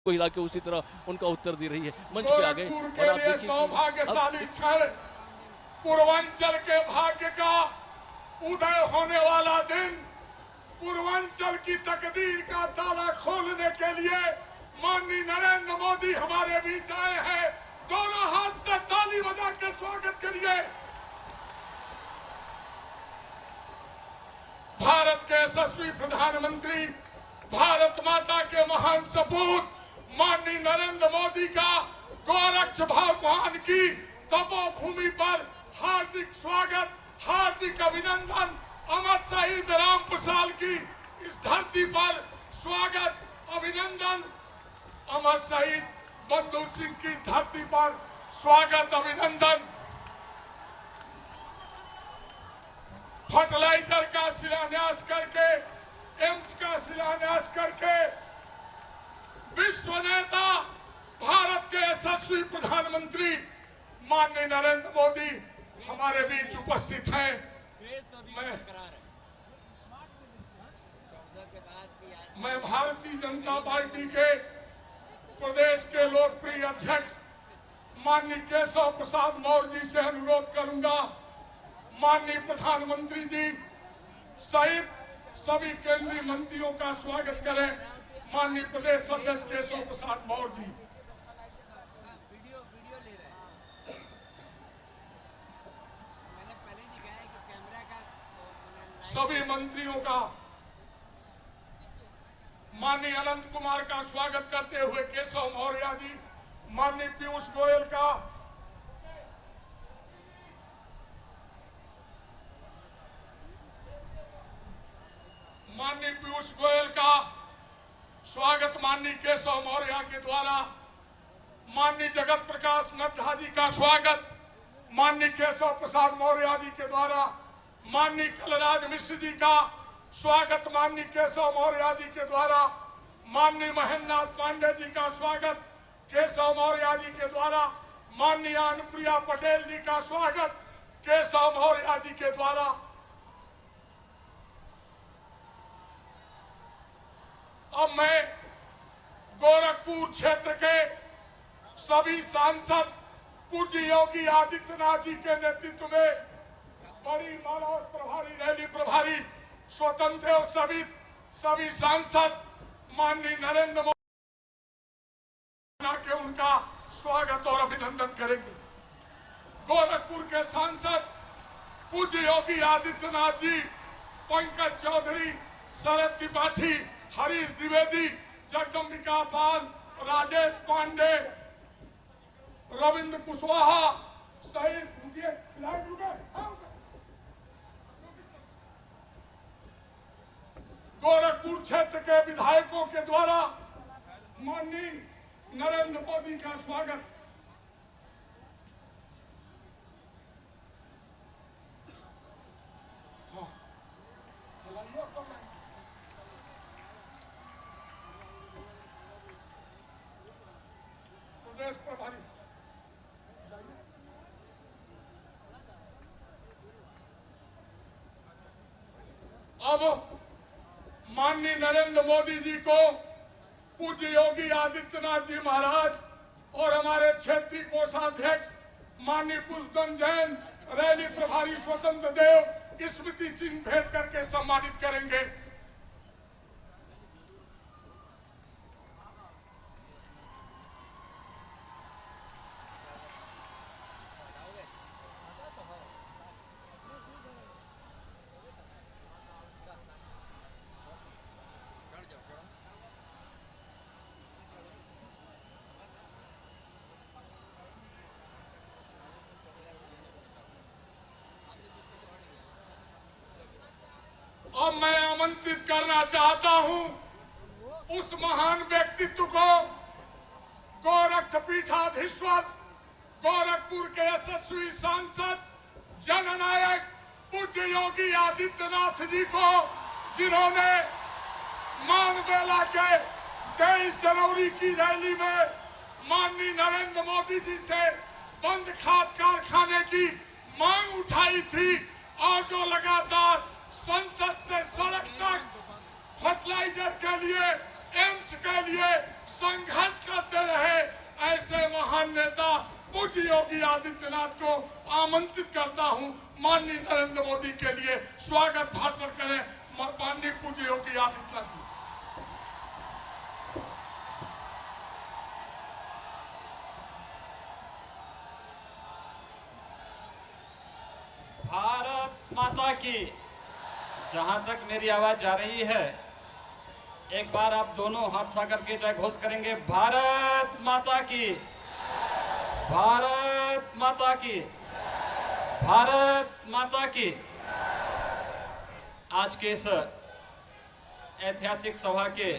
को हिला के उसी तरह उनका उत्तर दे रही है। मंच पे आ गए के लिए सौभाग्यशाली क्षण, पूर्वांचल के भाग्य का उदय होने वाला दिन, पूर्वांचल की तकदीर का ताला खोलने के लिए माननीय नरेंद्र मोदी हमारे बीच आए हैं। दोनों हाथ से ताली बजा के स्वागत करिए। भारत के यशस्वी प्रधानमंत्री, भारत माता के महान सपूत माननीय नरेंद्र मोदी का गोरक्ष भगवान की तपोभूमि पर हार्दिक स्वागत, हार्दिक अभिनंदन। अमर शहीद राम प्रसाद की इस धरती पर स्वागत, अभिनंदन। अमर शहीद बंधु सिंह की धरती पर स्वागत, अभिनंदन। फर्टिलाइजर का शिलान्यास करके, एम्स का शिलान्यास करके विश्व नेता, भारत के यशस्वी प्रधानमंत्री माननीय नरेंद्र मोदी हमारे बीच उपस्थित हैं। मैं भारतीय जनता पार्टी के प्रदेश के लोकप्रिय अध्यक्ष माननीय केशव प्रसाद मौर्य जी से अनुरोध करूंगा, माननीय प्रधानमंत्री जी सहित सभी केंद्रीय मंत्रियों का स्वागत करें। माननीय प्रदेश अध्यक्ष केशव प्रसाद मौर्य जी। सभी मंत्रियों का, माननीय अनंत कुमार का स्वागत करते हुए केशव मौर्य जी, माननीय पीयूष गोयल का, माननीय पीयूष गोयल का स्वागत माननीय केशव मौर्य के द्वारा, माननीय जगत प्रकाश नड्डा जी का स्वागत माननीय केशव प्रसाद मौर्य जी के द्वारा, माननीय कलराज मिश्र जी का स्वागत माननीय केशव मौर्य जी के द्वारा, माननीय महेंद्र नाथ पांडे जी का स्वागत केशव मौर्य जी के द्वारा, माननीय अनुप्रिया पटेल जी का स्वागत केशव मौर्य जी के द्वारा। अब मैं गोरखपुर क्षेत्र के सभी सांसद पूज्य योगी आदित्यनाथ जी के नेतृत्व में बड़ी माला और प्रभारी रैली प्रभारी स्वतंत्र और सभी सांसद माननीय नरेंद्र मोदी के उनका स्वागत और अभिनंदन करेंगे। गोरखपुर के सांसद पूज्य योगी आदित्यनाथ जी, पंकज चौधरी, शरद त्रिपाठी, हरीश द्विवेदी, जगदम्बिका पाल, राजेश पांडे, रविंद्र कुशवाहा सहित गोरखपुर क्षेत्र के विधायकों के द्वारा माननीय नरेंद्र मोदी का स्वागत। प्रदेश प्रभारी अब माननीय नरेंद्र मोदी जी को पूज्य योगी आदित्यनाथ जी महाराज और हमारे क्षेत्रीय कोषाध्यक्ष माननीय पुष्पन जैन, रैली प्रभारी स्वतंत्र देव स्मृति चिन्ह भेंट करके सम्मानित करेंगे। अब मैं आमंत्रित करना चाहता हूं उस महान व्यक्तित्व को, गोरक्ष पीठाधीश्वर, गोरखपुर के यशस्वी सांसद, जननायक पूज्य योगी आदित्यनाथ जी को, जिन्होंने मानवेला के 23 जनवरी की रैली में माननीय नरेंद्र मोदी जी से बंद खाद कारखाने की मांग उठाई थी और जो लगातार संसद से सड़क तक फर्टिलाइजर के लिए एम्स के लिए संघर्ष करते रहे ऐसे महान नेता पूज्य योगी आदित्यनाथ को आमंत्रित करता हूं माननीय नरेंद्र मोदी के लिए स्वागत भाषण करें माननीय पूज्य योगी आदित्यनाथ जी। भारत माता की। जहां तक मेरी आवाज जा रही है, एक बार आप दोनों हाथ उठा करके जय घोष करेंगे, भारत माता की, भारत माता की, भारत माता की। आज के इस ऐतिहासिक सभा के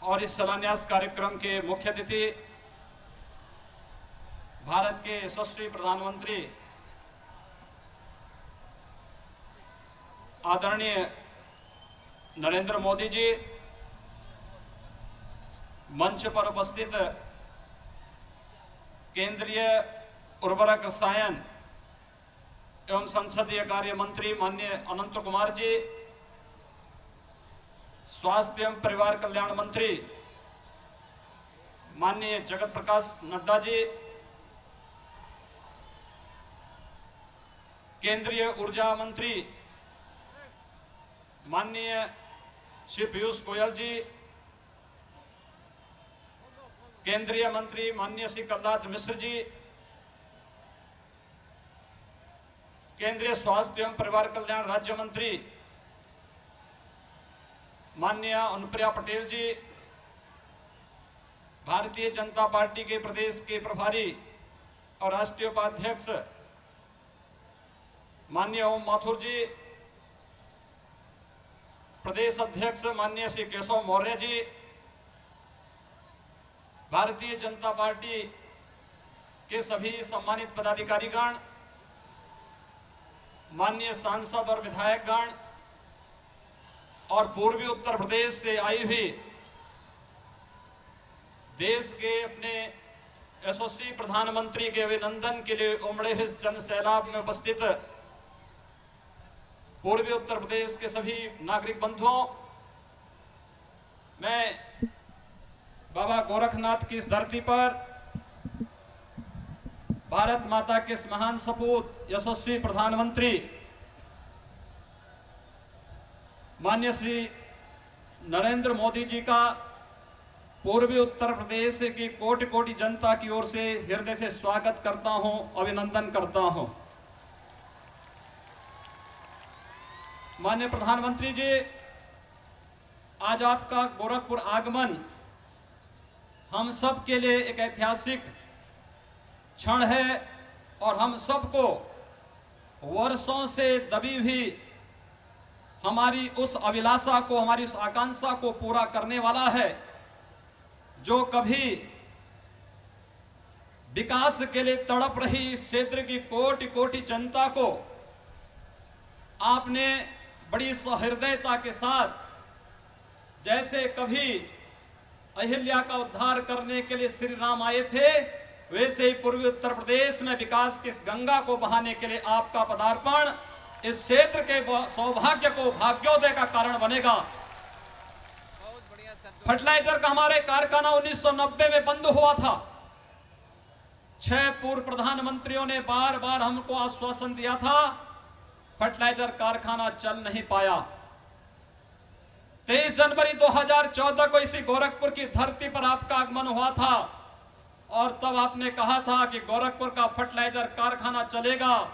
और इस शिलान्यास कार्यक्रम के मुख्य अतिथि भारत के यशस्वी प्रधानमंत्री आदरणीय नरेंद्र मोदी जी, मंच पर उपस्थित केंद्रीय उर्वरक रसायन एवं संसदीय कार्य मंत्री माननीय अनंत कुमार जी, स्वास्थ्य एवं परिवार कल्याण मंत्री माननीय जगत प्रकाश नड्डा जी, केंद्रीय ऊर्जा मंत्री माननीय श्री पीयूष गोयल जी, केंद्रीय मंत्री माननीय श्री कलराज मिश्र जी, केंद्रीय स्वास्थ्य एवं परिवार कल्याण राज्य मंत्री माननीय अनुप्रिया पटेल जी, भारतीय जनता पार्टी के प्रदेश के प्रभारी और राष्ट्रीय उपाध्यक्ष माननीय ओम माथुर जी, प्रदेश अध्यक्ष माननीय श्री केशव मौर्य जी, भारतीय जनता पार्टी के सभी सम्मानित पदाधिकारीगण, माननीय सांसद और विधायकगण और पूर्वी उत्तर प्रदेश से आई हुई देश के अपने यशस्वी प्रधानमंत्री के अभिनंदन के लिए उमड़े हुए जन सैलाब में उपस्थित पूर्वी उत्तर प्रदेश के सभी नागरिक बंधुओं, मैं बाबा गोरखनाथ की इस धरती पर भारत माता के इस महान सपूत यशस्वी प्रधानमंत्री माननीय श्री नरेंद्र मोदी जी का पूर्वी उत्तर प्रदेश की कोटि कोटि जनता की ओर से हृदय से स्वागत करता हूं, अभिनंदन करता हूं। माननीय प्रधानमंत्री जी, आज आपका गोरखपुर आगमन हम सब के लिए एक ऐतिहासिक क्षण है और हम सबको वर्षों से दबी हुई हमारी उस अभिलाषा को, हमारी उस आकांक्षा को पूरा करने वाला है जो कभी विकास के लिए तड़प रही इस क्षेत्र की कोटि कोटि जनता को आपने बड़ी सहृदयता के साथ, जैसे कभी अहिल्या का उद्धार करने के लिए श्री राम आए थे, वैसे ही पूर्वी उत्तर प्रदेश में विकास की इस गंगा को बहाने के लिए आपका पदार्पण इस क्षेत्र के सौभाग्य को, भाग्योदय का कारण बनेगा। फर्टिलाइजर का हमारे कारखाना 1990 में बंद हुआ था। 6 पूर्व प्रधानमंत्रियों ने बार बार हमको आश्वासन दिया था, फर्टिलाइजर कारखाना चल नहीं पाया। 23 जनवरी 2014 को इसी गोरखपुर की धरती पर आपका आगमन हुआ था और तब आपने कहा था कि गोरखपुर का फर्टिलाइजर कारखाना चलेगा।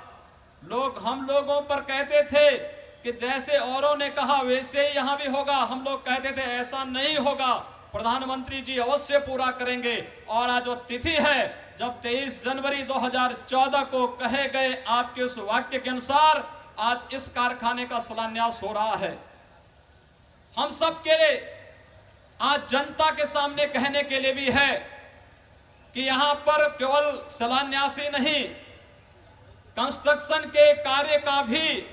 लोग हम लोगों पर कहते थे कि जैसे औरों ने कहा वैसे ही यहां भी होगा। हम लोग कहते थे ऐसा नहीं होगा, प्रधानमंत्री जी अवश्य पूरा करेंगे। और आज वो तिथि है जब 23 जनवरी 2014 को कहे गए आपके उस वाक्य के अनुसार आज इस कारखाने का शिलान्यास हो रहा है। हम सब के लिए आज जनता के सामने कहने के लिए भी है कि यहां पर केवल शिलान्यास ही नहीं, कंस्ट्रक्शन के कार्य का भी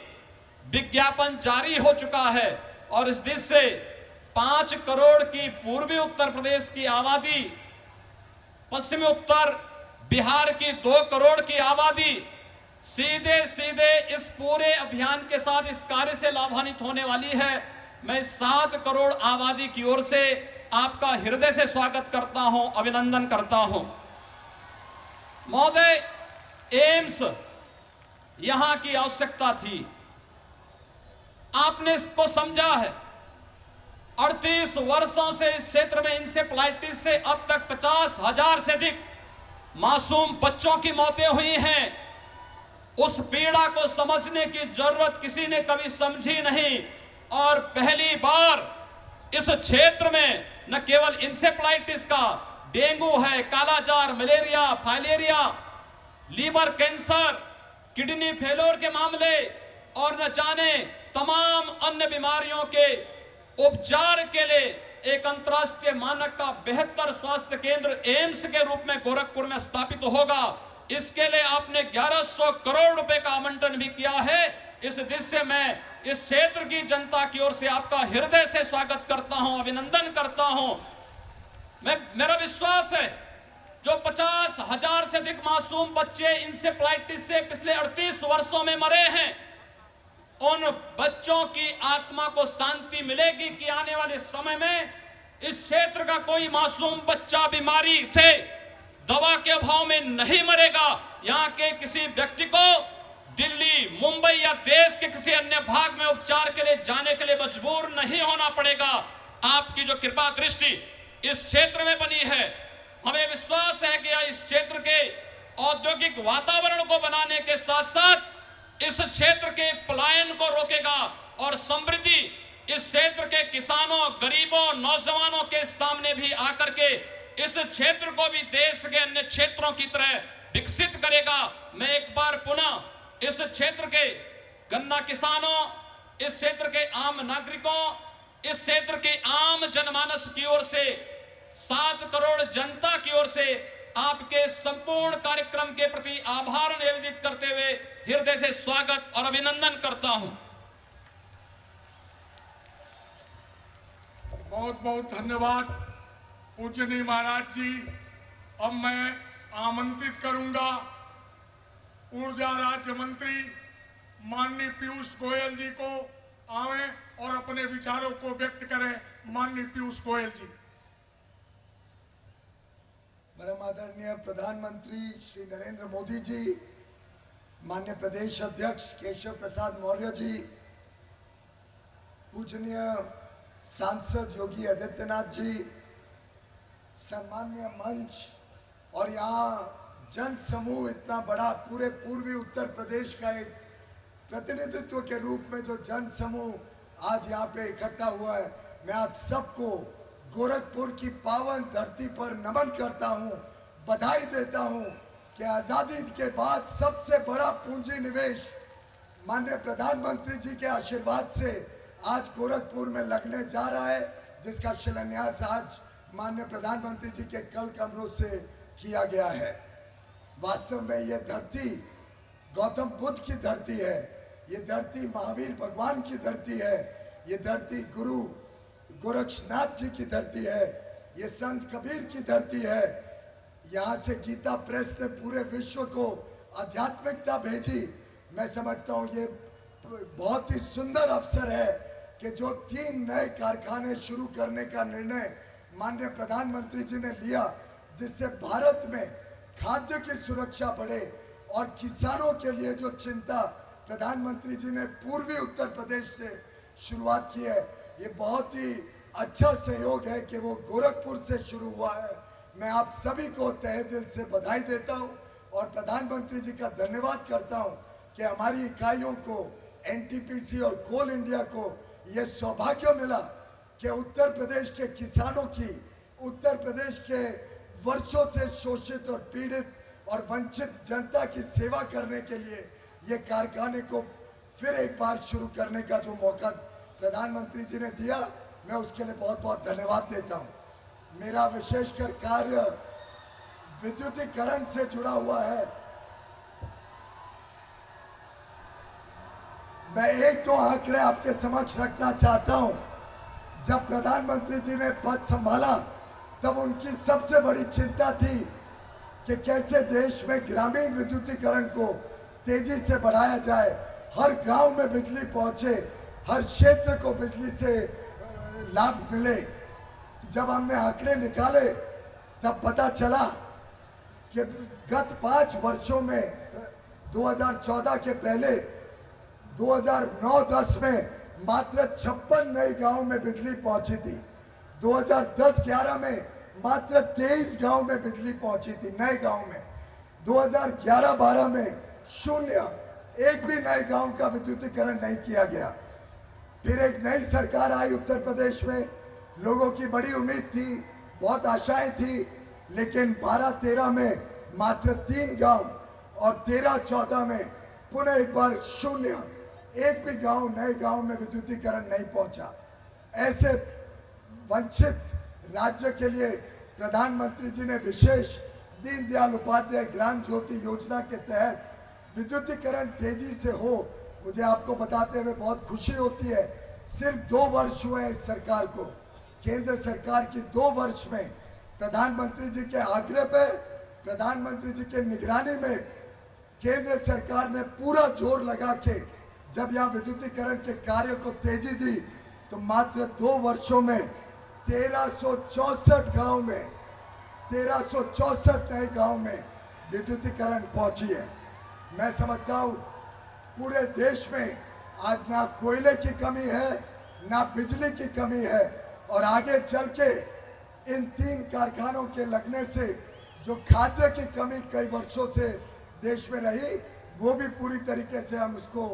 विज्ञापन जारी हो चुका है और इस देश से 5 करोड़ की पूर्वी उत्तर प्रदेश की आबादी, पश्चिमी उत्तर बिहार की 2 करोड़ की आबादी सीधे सीधे इस पूरे अभियान के साथ इस कार्य से लाभान्वित होने वाली है। मैं 7 करोड़ आबादी की ओर से आपका हृदय से स्वागत करता हूं, अभिनंदन करता हूं। महोदय, एम्स यहां की आवश्यकता थी, आपने इसको समझा है। 38 वर्षों से इस क्षेत्र में इंसेफ्लाइटिस से अब तक 50,000 से अधिक मासूम बच्चों की मौतें हुई हैं। उस पीड़ा को समझने की जरूरत किसी ने कभी समझी नहीं, और पहली बार इस क्षेत्र में न केवल इंसेफ्लाइटिस का, डेंगू है, kala-azar, malaria, filaria, liver cancer, kidney failure के मामले और न जाने तमाम अन्य बीमारियों के उपचार के लिए एक अंतर्राष्ट्रीय मानक का बेहतर स्वास्थ्य केंद्र एम्स के रूप में गोरखपुर में स्थापित होगा। इसके लिए आपने 1100 करोड़ रुपए का आवंटन भी किया है। इस दृश्य में इस क्षेत्र की जनता की ओर से आपका हृदय से स्वागत करता हूं, अभिनंदन करता हूं। मेरा विश्वास है जो 50,000 से अधिक मासूम बच्चे इंसेफ्लाइटिस से पिछले 38 वर्षों में मरे हैं, उन बच्चों की आत्मा को शांति मिलेगी कि आने वाले समय में इस क्षेत्र का कोई मासूम बच्चा बीमारी से दवा के अभाव में नहीं मरेगा। यहाँ के किसी व्यक्ति को दिल्ली, मुंबई या देश के किसी अन्य भाग में उपचार के लिए जाने के लिए मजबूर नहीं होना पड़ेगा। आपकी जो कृपा दृष्टि इस क्षेत्र में बनी है, हमें विश्वास है कि इस क्षेत्र के औद्योगिक वातावरण को बनाने के साथ साथ इस क्षेत्र के पलायन को रोकेगा और समृद्धि इस क्षेत्र के किसानों, गरीबों, नौजवानों के सामने भी आकर के इस क्षेत्र को भी देश के अन्य क्षेत्रों की तरह विकसित करेगा। मैं एक बार पुनः इस क्षेत्र के गन्ना किसानों, इस क्षेत्र के आम नागरिकों, इस क्षेत्र के आम जनमानस की ओर से, 7 करोड़ जनता की ओर से आपके संपूर्ण कार्यक्रम के प्रति आभार निवेदित करते हुए हृदय से स्वागत और अभिनंदन करता हूं। बहुत बहुत धन्यवाद पूजनीय महाराज जी। अब मैं आमंत्रित करूंगा ऊर्जा राज्य मंत्री माननीय पीयूष गोयल जी को आवे और अपने विचारों को व्यक्त करें। माननीय पीयूष गोयल जी। परम आदरणीय प्रधानमंत्री श्री नरेंद्र मोदी जी, माननीय प्रदेश अध्यक्ष केशव प्रसाद मौर्य जी, पूजनीय सांसद योगी आदित्यनाथ जी, सम्मानीय मंच और यहाँ जन समूह इतना बड़ा, पूरे पूर्वी उत्तर प्रदेश का एक प्रतिनिधित्व के रूप में जो जन समूह आज यहाँ पे इकट्ठा हुआ है, मैं आप सबको गोरखपुर की पावन धरती पर नमन करता हूँ, बधाई देता हूँ कि आज़ादी के बाद सबसे बड़ा पूंजी निवेश माननीय प्रधानमंत्री जी के आशीर्वाद से आज गोरखपुर में लगने जा रहा है, जिसका शिलान्यास आज माननीय प्रधानमंत्री जी के कल कमरों से किया गया है। वास्तव में ये धरती गौतम बुद्ध की धरती है, ये धरती महावीर भगवान की धरती है, ये धरती गुरु गोरक्षनाथ जी की धरती है, ये संत कबीर की धरती है। यहाँ से गीता प्रेस ने पूरे विश्व को आध्यात्मिकता भेजी। मैं समझता हूँ ये बहुत ही सुंदर अवसर है कि जो 3 नए कारखाने शुरू करने का निर्णय माननीय प्रधानमंत्री जी ने लिया, जिससे भारत में खाद्य की सुरक्षा बढ़े और किसानों के लिए जो चिंता प्रधानमंत्री जी ने पूर्वी उत्तर प्रदेश से शुरुआत की है, ये बहुत ही अच्छा सहयोग है कि वो गोरखपुर से शुरू हुआ है। मैं आप सभी को तहे दिल से बधाई देता हूँ और प्रधानमंत्री जी का धन्यवाद करता हूँ कि हमारी इकाइयों को, एनटीपीसी और कोल इंडिया को ये सौभाग्य मिला कि उत्तर प्रदेश के किसानों की, उत्तर प्रदेश के वर्षों से शोषित और पीड़ित और वंचित जनता की सेवा करने के लिए ये कारखाने को फिर एक बार शुरू करने का जो मौका प्रधानमंत्री जी ने दिया, मैं उसके लिए बहुत बहुत धन्यवाद देता हूँ। मेरा विशेषकर कार्य विद्युतीकरण से जुड़ा हुआ है। मैं 1-2 आंकड़े आपके समक्ष रखना चाहता हूँ। जब प्रधानमंत्री जी ने पद संभाला तब उनकी सबसे बड़ी चिंता थी कि कैसे देश में ग्रामीण विद्युतीकरण को तेजी से बढ़ाया जाए, हर गांव में बिजली पहुंचे, हर क्षेत्र को बिजली से लाभ मिले। जब हमने आंकड़े निकाले तब पता चला कि गत 5 वर्षों में 2014 के पहले 2009-10 में मात्र 56 नए गांव में बिजली पहुंची थी। 2010-11 में मात्र 23 गांव में बिजली पहुंची थी, नए गांव में। 2011-12 में 0, एक भी नए गांव का विद्युतीकरण नहीं किया गया। फिर एक नई सरकार आई उत्तर प्रदेश में, लोगों की बड़ी उम्मीद थी, बहुत आशाएं थी, लेकिन 12-13 में मात्र 3 गांव और 13-14 में पुनः एक बार 0, एक भी गांव, नए गांव में विद्युतीकरण नहीं पहुंचा। ऐसे वंचित राज्य के लिए प्रधानमंत्री जी ने विशेष दीनदयाल उपाध्याय ग्राम ज्योति योजना के तहत विद्युतीकरण तेजी से हो, मुझे आपको बताते हुए बहुत खुशी होती है। सिर्फ 2 वर्ष हुए इस सरकार को, केंद्र सरकार की 2 वर्ष में प्रधानमंत्री जी के आग्रह पे, प्रधानमंत्री जी के निगरानी में केंद्र सरकार ने पूरा जोर लगा के जब यहाँ विद्युतीकरण के कार्य को तेजी दी तो मात्र 2 वर्षों में 1364 गांव में 1364 नए गांव में विद्युतीकरण पहुंची है। मैं समझता हूँ पूरे देश में आज ना कोयले की कमी है, ना बिजली की कमी है, और आगे चल के इन 3 कारखानों के लगने से जो खाद्य की कमी कई वर्षों से देश में रही, वो भी पूरी तरीके से हम उसको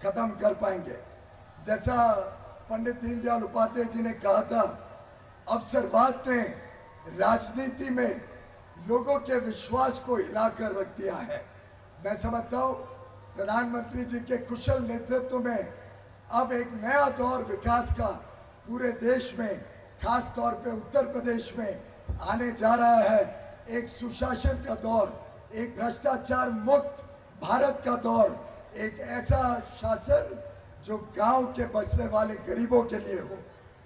खत्म कर पाएंगे। जैसा पंडित दीनदयाल उपाध्याय जी ने कहा था, अवसरवाद ने राजनीति में लोगों के विश्वास को हिलाकर रख दिया है। मैं समझता हूँ प्रधानमंत्री जी के कुशल नेतृत्व में अब एक नया दौर विकास का पूरे देश में, खास तौर पे उत्तर प्रदेश में आने जा रहा है। एक सुशासन का दौर, एक भ्रष्टाचार मुक्त भारत का दौर, एक ऐसा शासन जो गांव के बसने वाले गरीबों के लिए हो,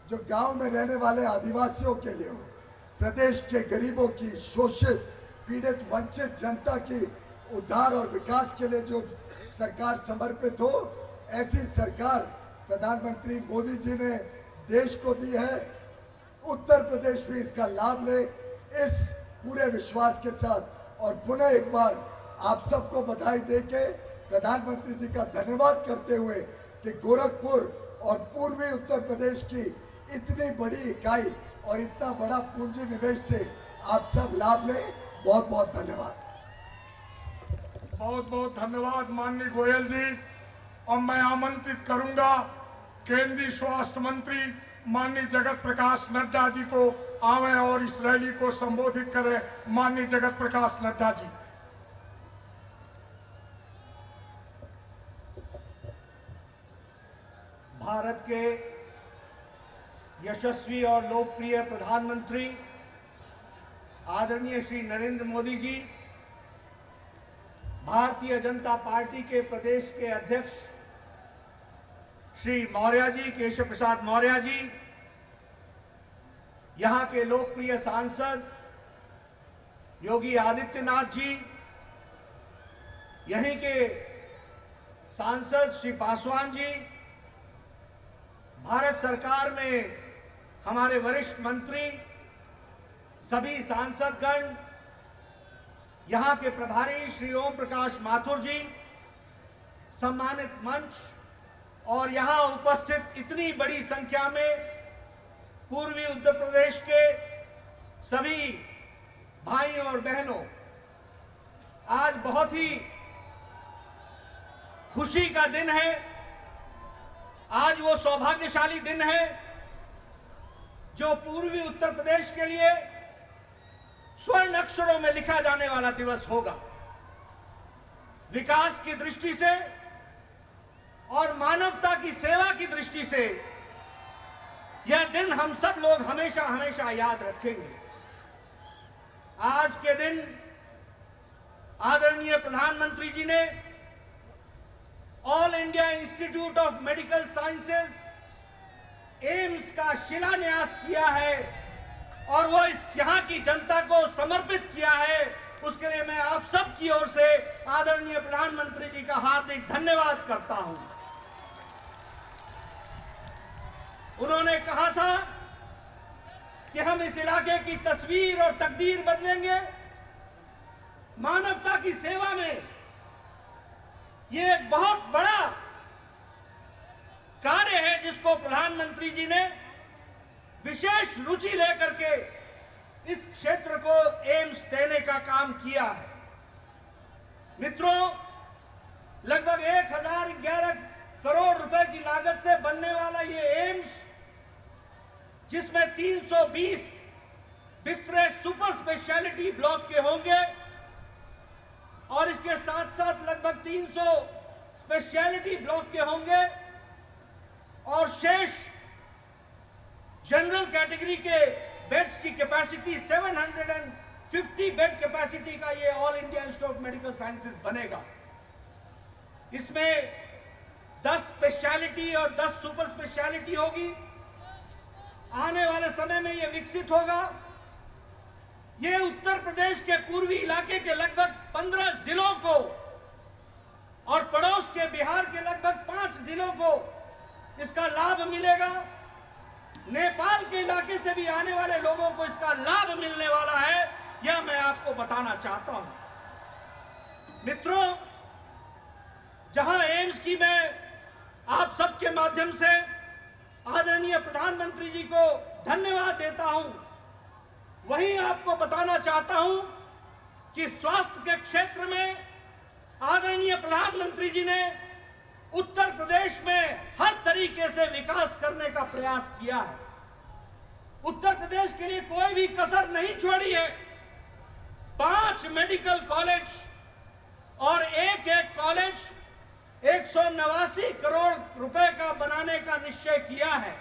जो गांव में रहने वाले आदिवासियों के लिए हो, प्रदेश के गरीबों की, शोषित, पीड़ित, वंचित जनता की उद्धार और विकास के लिए जो सरकार समर्पित हो, ऐसी सरकार प्रधानमंत्री मोदी जी ने देश को दी है। उत्तर प्रदेश भी इसका लाभ ले, इस पूरे विश्वास के साथ। और पुनः एक बार आप सबको बधाई देके प्रधानमंत्री जी का धन्यवाद करते हुए कि गोरखपुर और पूर्वी उत्तर प्रदेश की इतनी बड़ी इकाई और इतना बड़ा पूंजी निवेश से आप सब लाभ लें। बहुत बहुत धन्यवाद। बहुत बहुत धन्यवाद माननीय गोयल जी। और मैं आमंत्रित करूंगा केंद्रीय स्वास्थ्य मंत्री माननीय जगत प्रकाश नड्डा जी को आवे और इस रैली को संबोधित करें। माननीय जगत प्रकाश नड्डा जी। भारत के यशस्वी और लोकप्रिय प्रधानमंत्री आदरणीय श्री नरेंद्र मोदी जी, भारतीय जनता पार्टी के प्रदेश के अध्यक्ष श्री मौर्य जी, केशव प्रसाद मौर्य जी, यहाँ के लोकप्रिय सांसद योगी आदित्यनाथ जी, यहीं के सांसद श्री पासवान जी, भारत सरकार में हमारे वरिष्ठ मंत्री, सभी सांसदगण, यहाँ के प्रभारी श्री ओम प्रकाश माथुर जी, सम्मानित मंच और यहाँ उपस्थित इतनी बड़ी संख्या में पूर्वी उत्तर प्रदेश के सभी भाई और बहनों, आज बहुत ही खुशी का दिन है। आज वो सौभाग्यशाली दिन है जो पूर्वी उत्तर प्रदेश के लिए स्वर्ण अक्षरों में लिखा जाने वाला दिवस होगा। विकास की दृष्टि से और मानवता की सेवा की दृष्टि से यह दिन हम सब लोग हमेशा हमेशा याद रखेंगे। आज के दिन आदरणीय प्रधानमंत्री जी ने all India institute of medical sciences AIIMS का शिलान्यास किया है और वो इस यहाँ की जनता को समर्पित किया है। उसके लिए मैं आप सब की ओर से आदरणीय प्रधानमंत्री जी का हार्दिक धन्यवाद करता हूं। उन्होंने कहा था कि हम इस इलाके की तस्वीर और तकदीर बदलेंगे। मानवता की सेवा में ये एक बहुत बड़ा कार्य है जिसको प्रधानमंत्री जी ने विशेष रुचि लेकर के इस क्षेत्र को एम्स देने का काम किया है। मित्रों, लगभग 1011 करोड़ रुपए की लागत से बनने वाला ये एम्स, जिसमें 320 बिस्तरे सुपर स्पेशलिटी ब्लॉक के होंगे और इसके साथ साथ लगभग 300 स्पेशलिटी ब्लॉक के होंगे और शेष जनरल कैटेगरी के बेड्स की कैपेसिटी 750 बेड कैपेसिटी का ये all India institute of medical sciences बनेगा। इसमें 10 स्पेशलिटी और 10 सुपर स्पेशलिटी होगी। आने वाले समय में ये विकसित होगा। ये उत्तर प्रदेश के पूर्वी इलाके के लगभग 15 जिलों को और पड़ोस के बिहार के लगभग 5 जिलों को इसका लाभ मिलेगा। नेपाल के इलाके से भी आने वाले लोगों को इसका लाभ मिलने वाला है, यह मैं आपको बताना चाहता हूं। मित्रों, जहां एम्स की मैं आप सबके माध्यम से आदरणीय प्रधानमंत्री जी को धन्यवाद देता हूं, वहीं आपको बताना चाहता हूं कि स्वास्थ्य के क्षेत्र में आदरणीय प्रधानमंत्री जी ने उत्तर प्रदेश में हर तरीके से विकास करने का प्रयास किया है। उत्तर प्रदेश के लिए कोई भी कसर नहीं छोड़ी है। 5 मेडिकल कॉलेज और एक कॉलेज 189 करोड़ रुपए का बनाने का निश्चय किया है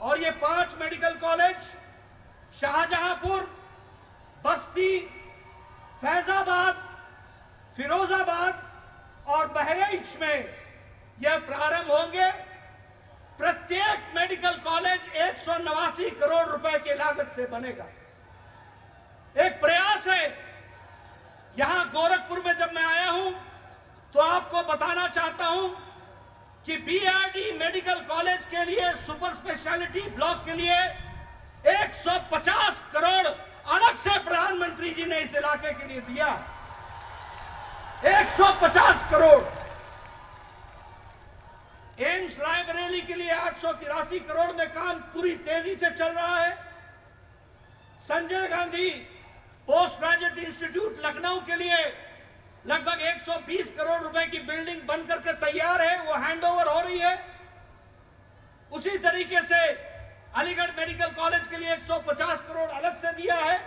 और ये 5 मेडिकल कॉलेज शाहजहांपुर, बस्ती, फैजाबाद, फिरोजाबाद और बहराइच में यह प्रारंभ होंगे। प्रत्येक मेडिकल कॉलेज 189 करोड़ रुपए की लागत से बनेगा। एक प्रयास है। यहां गोरखपुर में जब मैं आया हूं तो आपको बताना चाहता हूं कि बीआरडी मेडिकल कॉलेज के लिए सुपर स्पेशलिटी ब्लॉक के लिए 150 करोड़ अलग से प्रधानमंत्री जी ने इस इलाके के लिए दिया। 150 करोड़। एम्स रायबरेली के लिए 883 करोड़ में काम पूरी तेजी से चल रहा है। Sanjay Gandhi post graduate institute Lucknow के लिए लगभग 120 करोड़ रुपए की बिल्डिंग बनकर के तैयार है, वो हैंडओवर हो रही है। उसी तरीके से अलीगढ़ मेडिकल कॉलेज के लिए 150 करोड़ अलग से दिया है।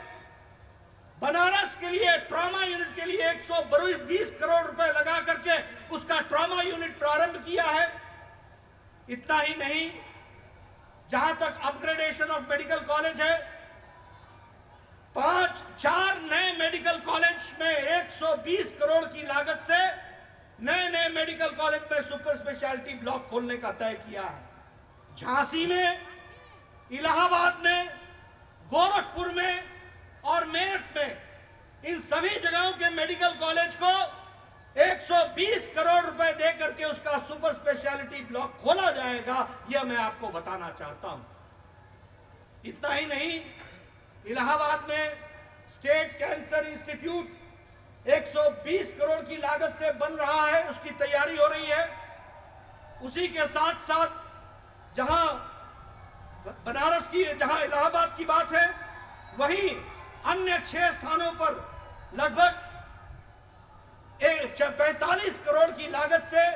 बनारस के लिए ट्रॉमा यूनिट के लिए 120 करोड़ रुपए लगा करके उसका ट्रॉमा यूनिट प्रारंभ किया है। इतना ही नहीं, जहां तक अपग्रेडेशन ऑफ मेडिकल कॉलेज है, 4 नए मेडिकल कॉलेज में 120 करोड़ की लागत से नए मेडिकल कॉलेज में सुपर स्पेशलिटी ब्लॉक खोलने का तय किया है। झांसी में, इलाहाबाद में, गोरखपुर में और मेरठ में, इन सभी जगहों के मेडिकल कॉलेज को 120 करोड़ रुपए दे करके उसका सुपर स्पेशलिटी ब्लॉक खोला जाएगा, यह मैं आपको बताना चाहता हूं। इतना ही नहीं, इलाहाबाद में स्टेट कैंसर इंस्टीट्यूट 120 करोड़ की लागत से बन रहा है, उसकी तैयारी हो रही है। उसी के साथ साथ जहां बनारस की, जहां इलाहाबाद की बात है, वहीं अन्य 6 स्थानों पर लगभग 45 करोड़ की लागत से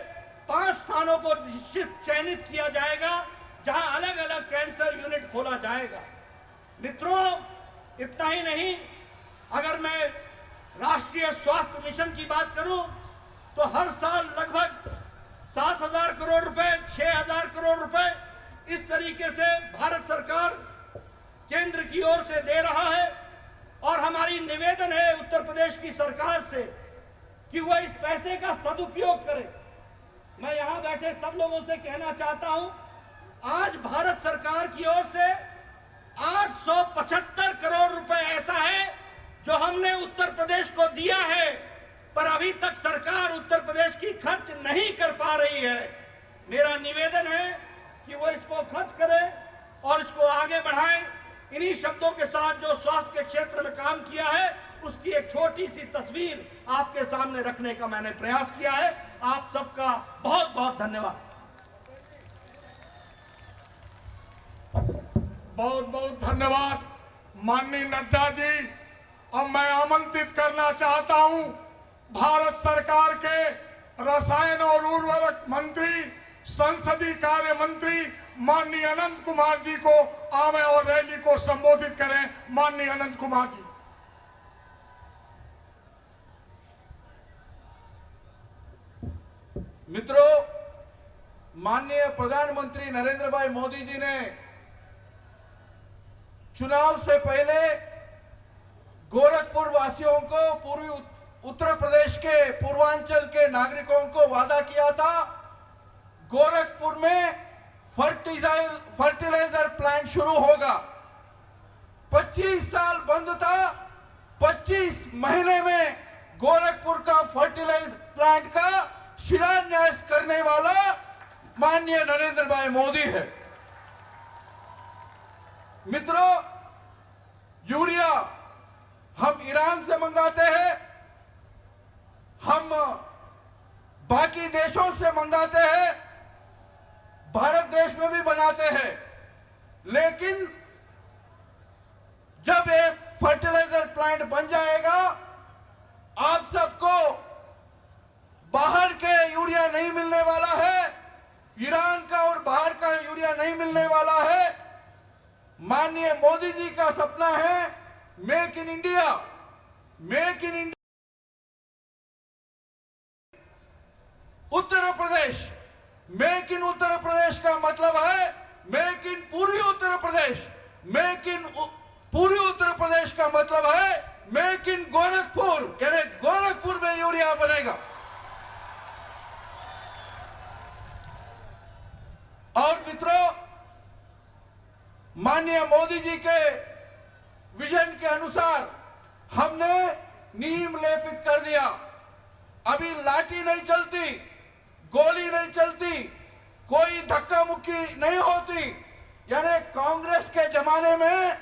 5 स्थानों को निश्चित चयनित किया जाएगा, जहां अलग अलग कैंसर यूनिट खोला जाएगा। मित्रों, इतना ही नहीं, अगर मैं राष्ट्रीय स्वास्थ्य मिशन की बात करूं तो हर साल लगभग 7,000 करोड़ रुपए, 6,000 करोड़ रुपए इस तरीके से भारत सरकार केंद्र की ओर से दे रहा है। और हमारी निवेदन है उत्तर प्रदेश की सरकार से कि वह इस पैसे का सदुपयोग करे। मैं यहां बैठे सब लोगों से कहना चाहता हूं, आज भारत सरकार की ओर से 875 करोड़ रुपए ऐसा है जो हमने उत्तर प्रदेश को दिया है, पर अभी तक सरकार उत्तर प्रदेश की खर्च नहीं कर पा रही है। मेरा निवेदन है कि वो इसको खर्च करें और इसको आगे बढ़ाएं। इन्हीं शब्दों के साथ जो स्वास्थ्य के क्षेत्र में काम किया है उसकी एक छोटी सी तस्वीर आपके सामने रखने का मैंने प्रयास किया है। आप सबका बहुत बहुत धन्यवाद। बहुत बहुत धन्यवाद माननीय नड्डा जी। अब मैं आमंत्रित करना चाहता हूं भारत सरकार के रसायन और उर्वरक मंत्री, संसदीय कार्य मंत्री माननीय अनंत कुमार जी को आवे और रैली को संबोधित करें। माननीय अनंत कुमार जी। मित्रों, माननीय प्रधानमंत्री नरेंद्र भाई मोदी जी ने चुनाव से पहले गोरखपुर वासियों को, पूर्वी उत्तर प्रदेश के पूर्वांचल के नागरिकों को वादा किया था गोरखपुर में फर्टिलाइजर प्लांट शुरू होगा। 25 साल बंद था, 25 महीने में गोरखपुर का फर्टिलाइजर प्लांट का शिलान्यास करने वाला माननीय नरेंद्र भाई मोदी है। मित्रों, यूरिया हम ईरान से मंगाते हैं, हम बाकी देशों से मंगाते हैं, भारत देश में भी बनाते हैं, लेकिन जब एक फर्टिलाइजर प्लांट बन जाएगा आप सबको बाहर के यूरिया नहीं मिलने वाला है, ईरान का और बाहर का यूरिया नहीं मिलने वाला है। माननीय मोदी जी का सपना है make in India. Make in India Uttar Pradesh, make in Uttar Pradesh का मतलब है मेक इन पूर्वी उत्तर प्रदेश। मेक इन पूर्वी उत्तर प्रदेश का मतलब है मेक इन गोरखपुर, यानी गोरखपुर में यूरिया बनेगा। और मित्रों, माननीय मोदी जी के विजन के अनुसार हमने नीम लेपित कर दिया। अभी लाठी नहीं चलती, गोली नहीं चलती, कोई धक्का मुक्की नहीं होती। यानी कांग्रेस के जमाने में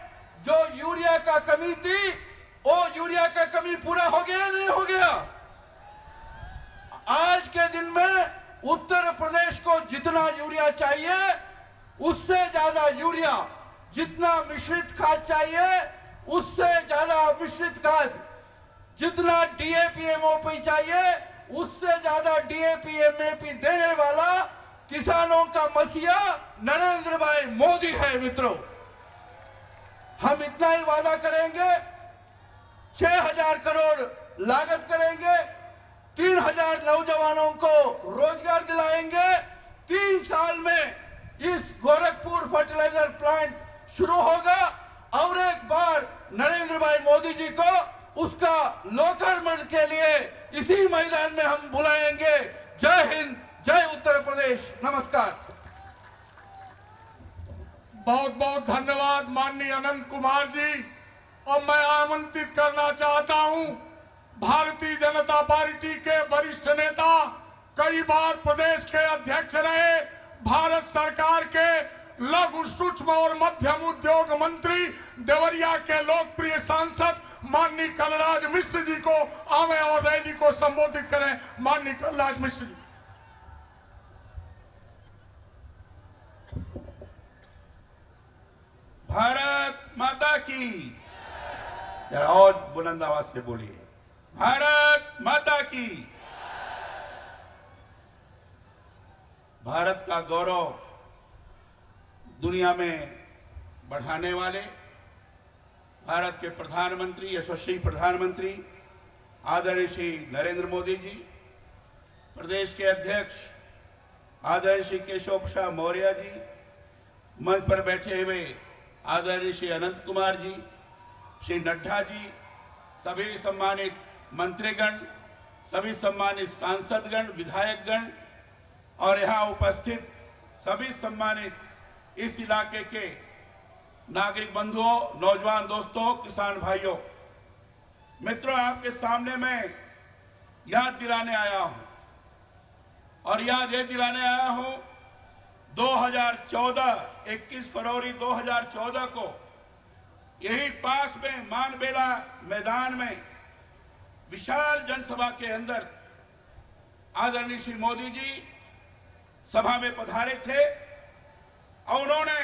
जो यूरिया का कमी थी वो यूरिया का कमी पूरा हो गया नहीं हो गया। आज के दिन में उत्तर प्रदेश को जितना यूरिया चाहिए उससे ज्यादा यूरिया, जितना मिश्रित खाद चाहिए उससे ज्यादा मिश्रित खाद, जितना डीएपी एमओपी चाहिए उससे ज्यादा डीएपी एमओपी देने वाला किसानों का मसीहा नरेंद्र भाई मोदी है। मित्रों, हम इतना ही वादा करेंगे, 6,000 करोड़ लागत करेंगे, 3,000 नौजवानों को रोजगार दिलाएंगे। 3 साल में इस गोरखपुर फर्टिलाइजर प्लांट शुरू होगा और एक बार नरेंद्र भाई मोदी जी को उसका लोकार्पण के लिए इसी मैदान में हम बुलाएंगे। जय हिंद, जय उत्तर प्रदेश, नमस्कार। बहुत बहुत धन्यवाद माननीय अनंत कुमार जी। और मैं आमंत्रित करना चाहता हूं भारतीय जनता पार्टी के वरिष्ठ नेता, कई बार प्रदेश के अध्यक्ष रहे, भारत सरकार के लघु सूक्ष्म और मध्यम उद्योग मंत्री, देवरिया के लोकप्रिय सांसद माननीय कलराज मिश्र जी को आवे और रैली को संबोधित करें। माननीय कलराज मिश्र जी। भारत माता की, जरा और बुलंद आवाज से बोलिए, भारत माता की। भारत का गौरव दुनिया में बढ़ाने वाले भारत के प्रधानमंत्री, यशस्वी प्रधानमंत्री आदरणीय श्री नरेंद्र मोदी जी, प्रदेश के अध्यक्ष आदरणीय श्री केशव प्रसाद मौर्य जी, मंच पर बैठे हुए आदरणीय श्री अनंत कुमार जी, श्री नड्डा जी, सभी सम्मानित मंत्रीगण, सभी सम्मानित सांसदगण, विधायकगण और यहाँ उपस्थित सभी सम्मानित इस इलाके के नागरिक बंधुओं, नौजवान दोस्तों, किसान भाइयों, मित्रों, आपके सामने मैं याद दिलाने आया हूं और याद ये दिलाने आया हूं 21 फरवरी 2014 को यही पास में मानबेला मैदान में विशाल जनसभा के अंदर आदरणीय श्री मोदी जी सभा में पधारे थे और उन्होंने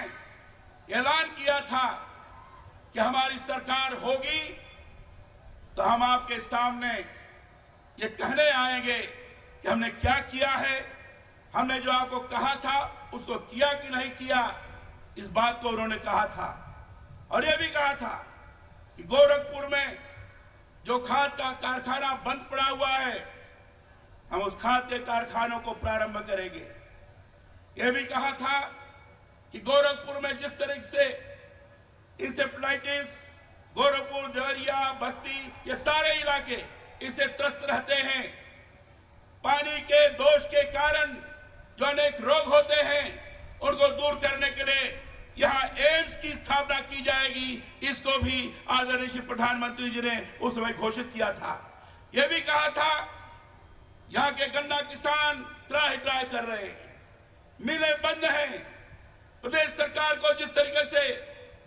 ऐलान किया था कि हमारी सरकार होगी तो हम आपके सामने ये कहने आएंगे कि हमने क्या किया है, हमने जो आपको कहा था उसको किया कि नहीं किया, इस बात को उन्होंने कहा था। और यह भी कहा था कि गोरखपुर में जो खाद का कारखाना बंद पड़ा हुआ है, हम उस खाद के कारखानों को प्रारंभ करेंगे। यह भी कहा था कि गोरखपुर में जिस तरह से इंसेफ्लाइटिस, गोरखपुर, देवरिया, बस्ती, ये सारे इलाके इससे त्रस्त रहते हैं। पानी के दोष के कारण जो अनेक रोग होते हैं उनको दूर करने के लिए यहाँ एम्स की स्थापना की जाएगी, इसको भी आदरणीय श्री प्रधानमंत्री जी ने उस समय घोषित किया था। यह भी कहा था यहाँ के गन्ना किसान त्राहि त्राहि कर रहे हैं, मिलें बंद हैं, प्रदेश सरकार को जिस तरीके से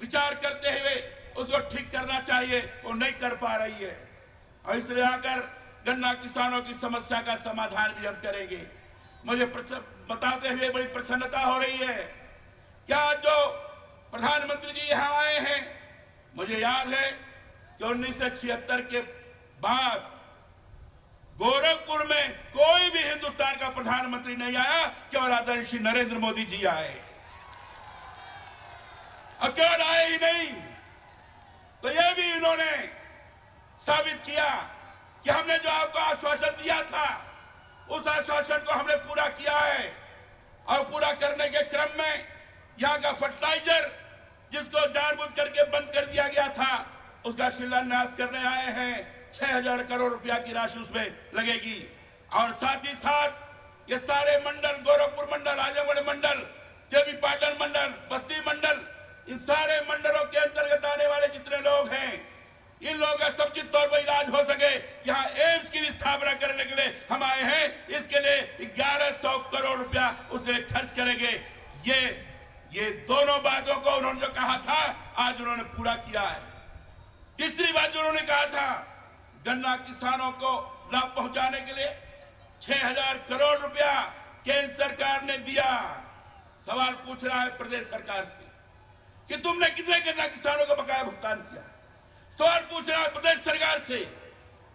विचार करते हुए उसको ठीक करना चाहिए वो नहीं कर पा रही है, और इसलिए आकर गन्ना किसानों की समस्या का समाधान भी हम करेंगे। मुझे बताते हुए बड़ी प्रसन्नता हो रही है। क्या जो प्रधानमंत्री जी यहाँ आए हैं, मुझे याद है कि 1976 के बाद गोरखपुर में कोई भी हिंदुस्तान का प्रधानमंत्री नहीं आया, केवल आदरणीय श्री नरेंद्र मोदी जी आए। और केवल आए ही नहीं, तो यह भी इन्होंने साबित किया कि हमने जो आपको आश्वासन दिया था उस आश्वासन को हमने पूरा किया है। और पूरा करने के क्रम में यहाँ का फर्टिलाइजर जिसको जानबूझ करके बंद कर दिया गया था, उसका शिलान्यास करने आए हैं। 6000 करोड़ रुपया की राशि उसमें लगेगी। और साथ ही साथ ये सारे मंडल, गोरखपुर मंडल, आजमगढ़ मंडल, देवी पाटन मंडल, बस्ती मंडल, इन सारे मंडलों के अंतर्गत आने वाले जितने लोग हैं, इन लोगों का समुचित तौर पर इलाज हो सके, यहाँ एम्स की भी स्थापना करने के लिए हम आए हैं। इसके लिए 1100 करोड़ रुपया उसे खर्च करेंगे। ये दोनों बातों को उन्होंने जो कहा था आज उन्होंने पूरा किया है। तीसरी बात जो उन्होंने कहा था, गन्ना किसानों को लाभ पहुंचाने के लिए 6000 करोड़ रुपया केंद्र सरकार ने दिया। सवाल पूछ रहा है प्रदेश सरकार से कि तुमने कितने गन्ना किसानों का बकाया भुगतान किया। सवाल पूछ रहा है प्रदेश सरकार से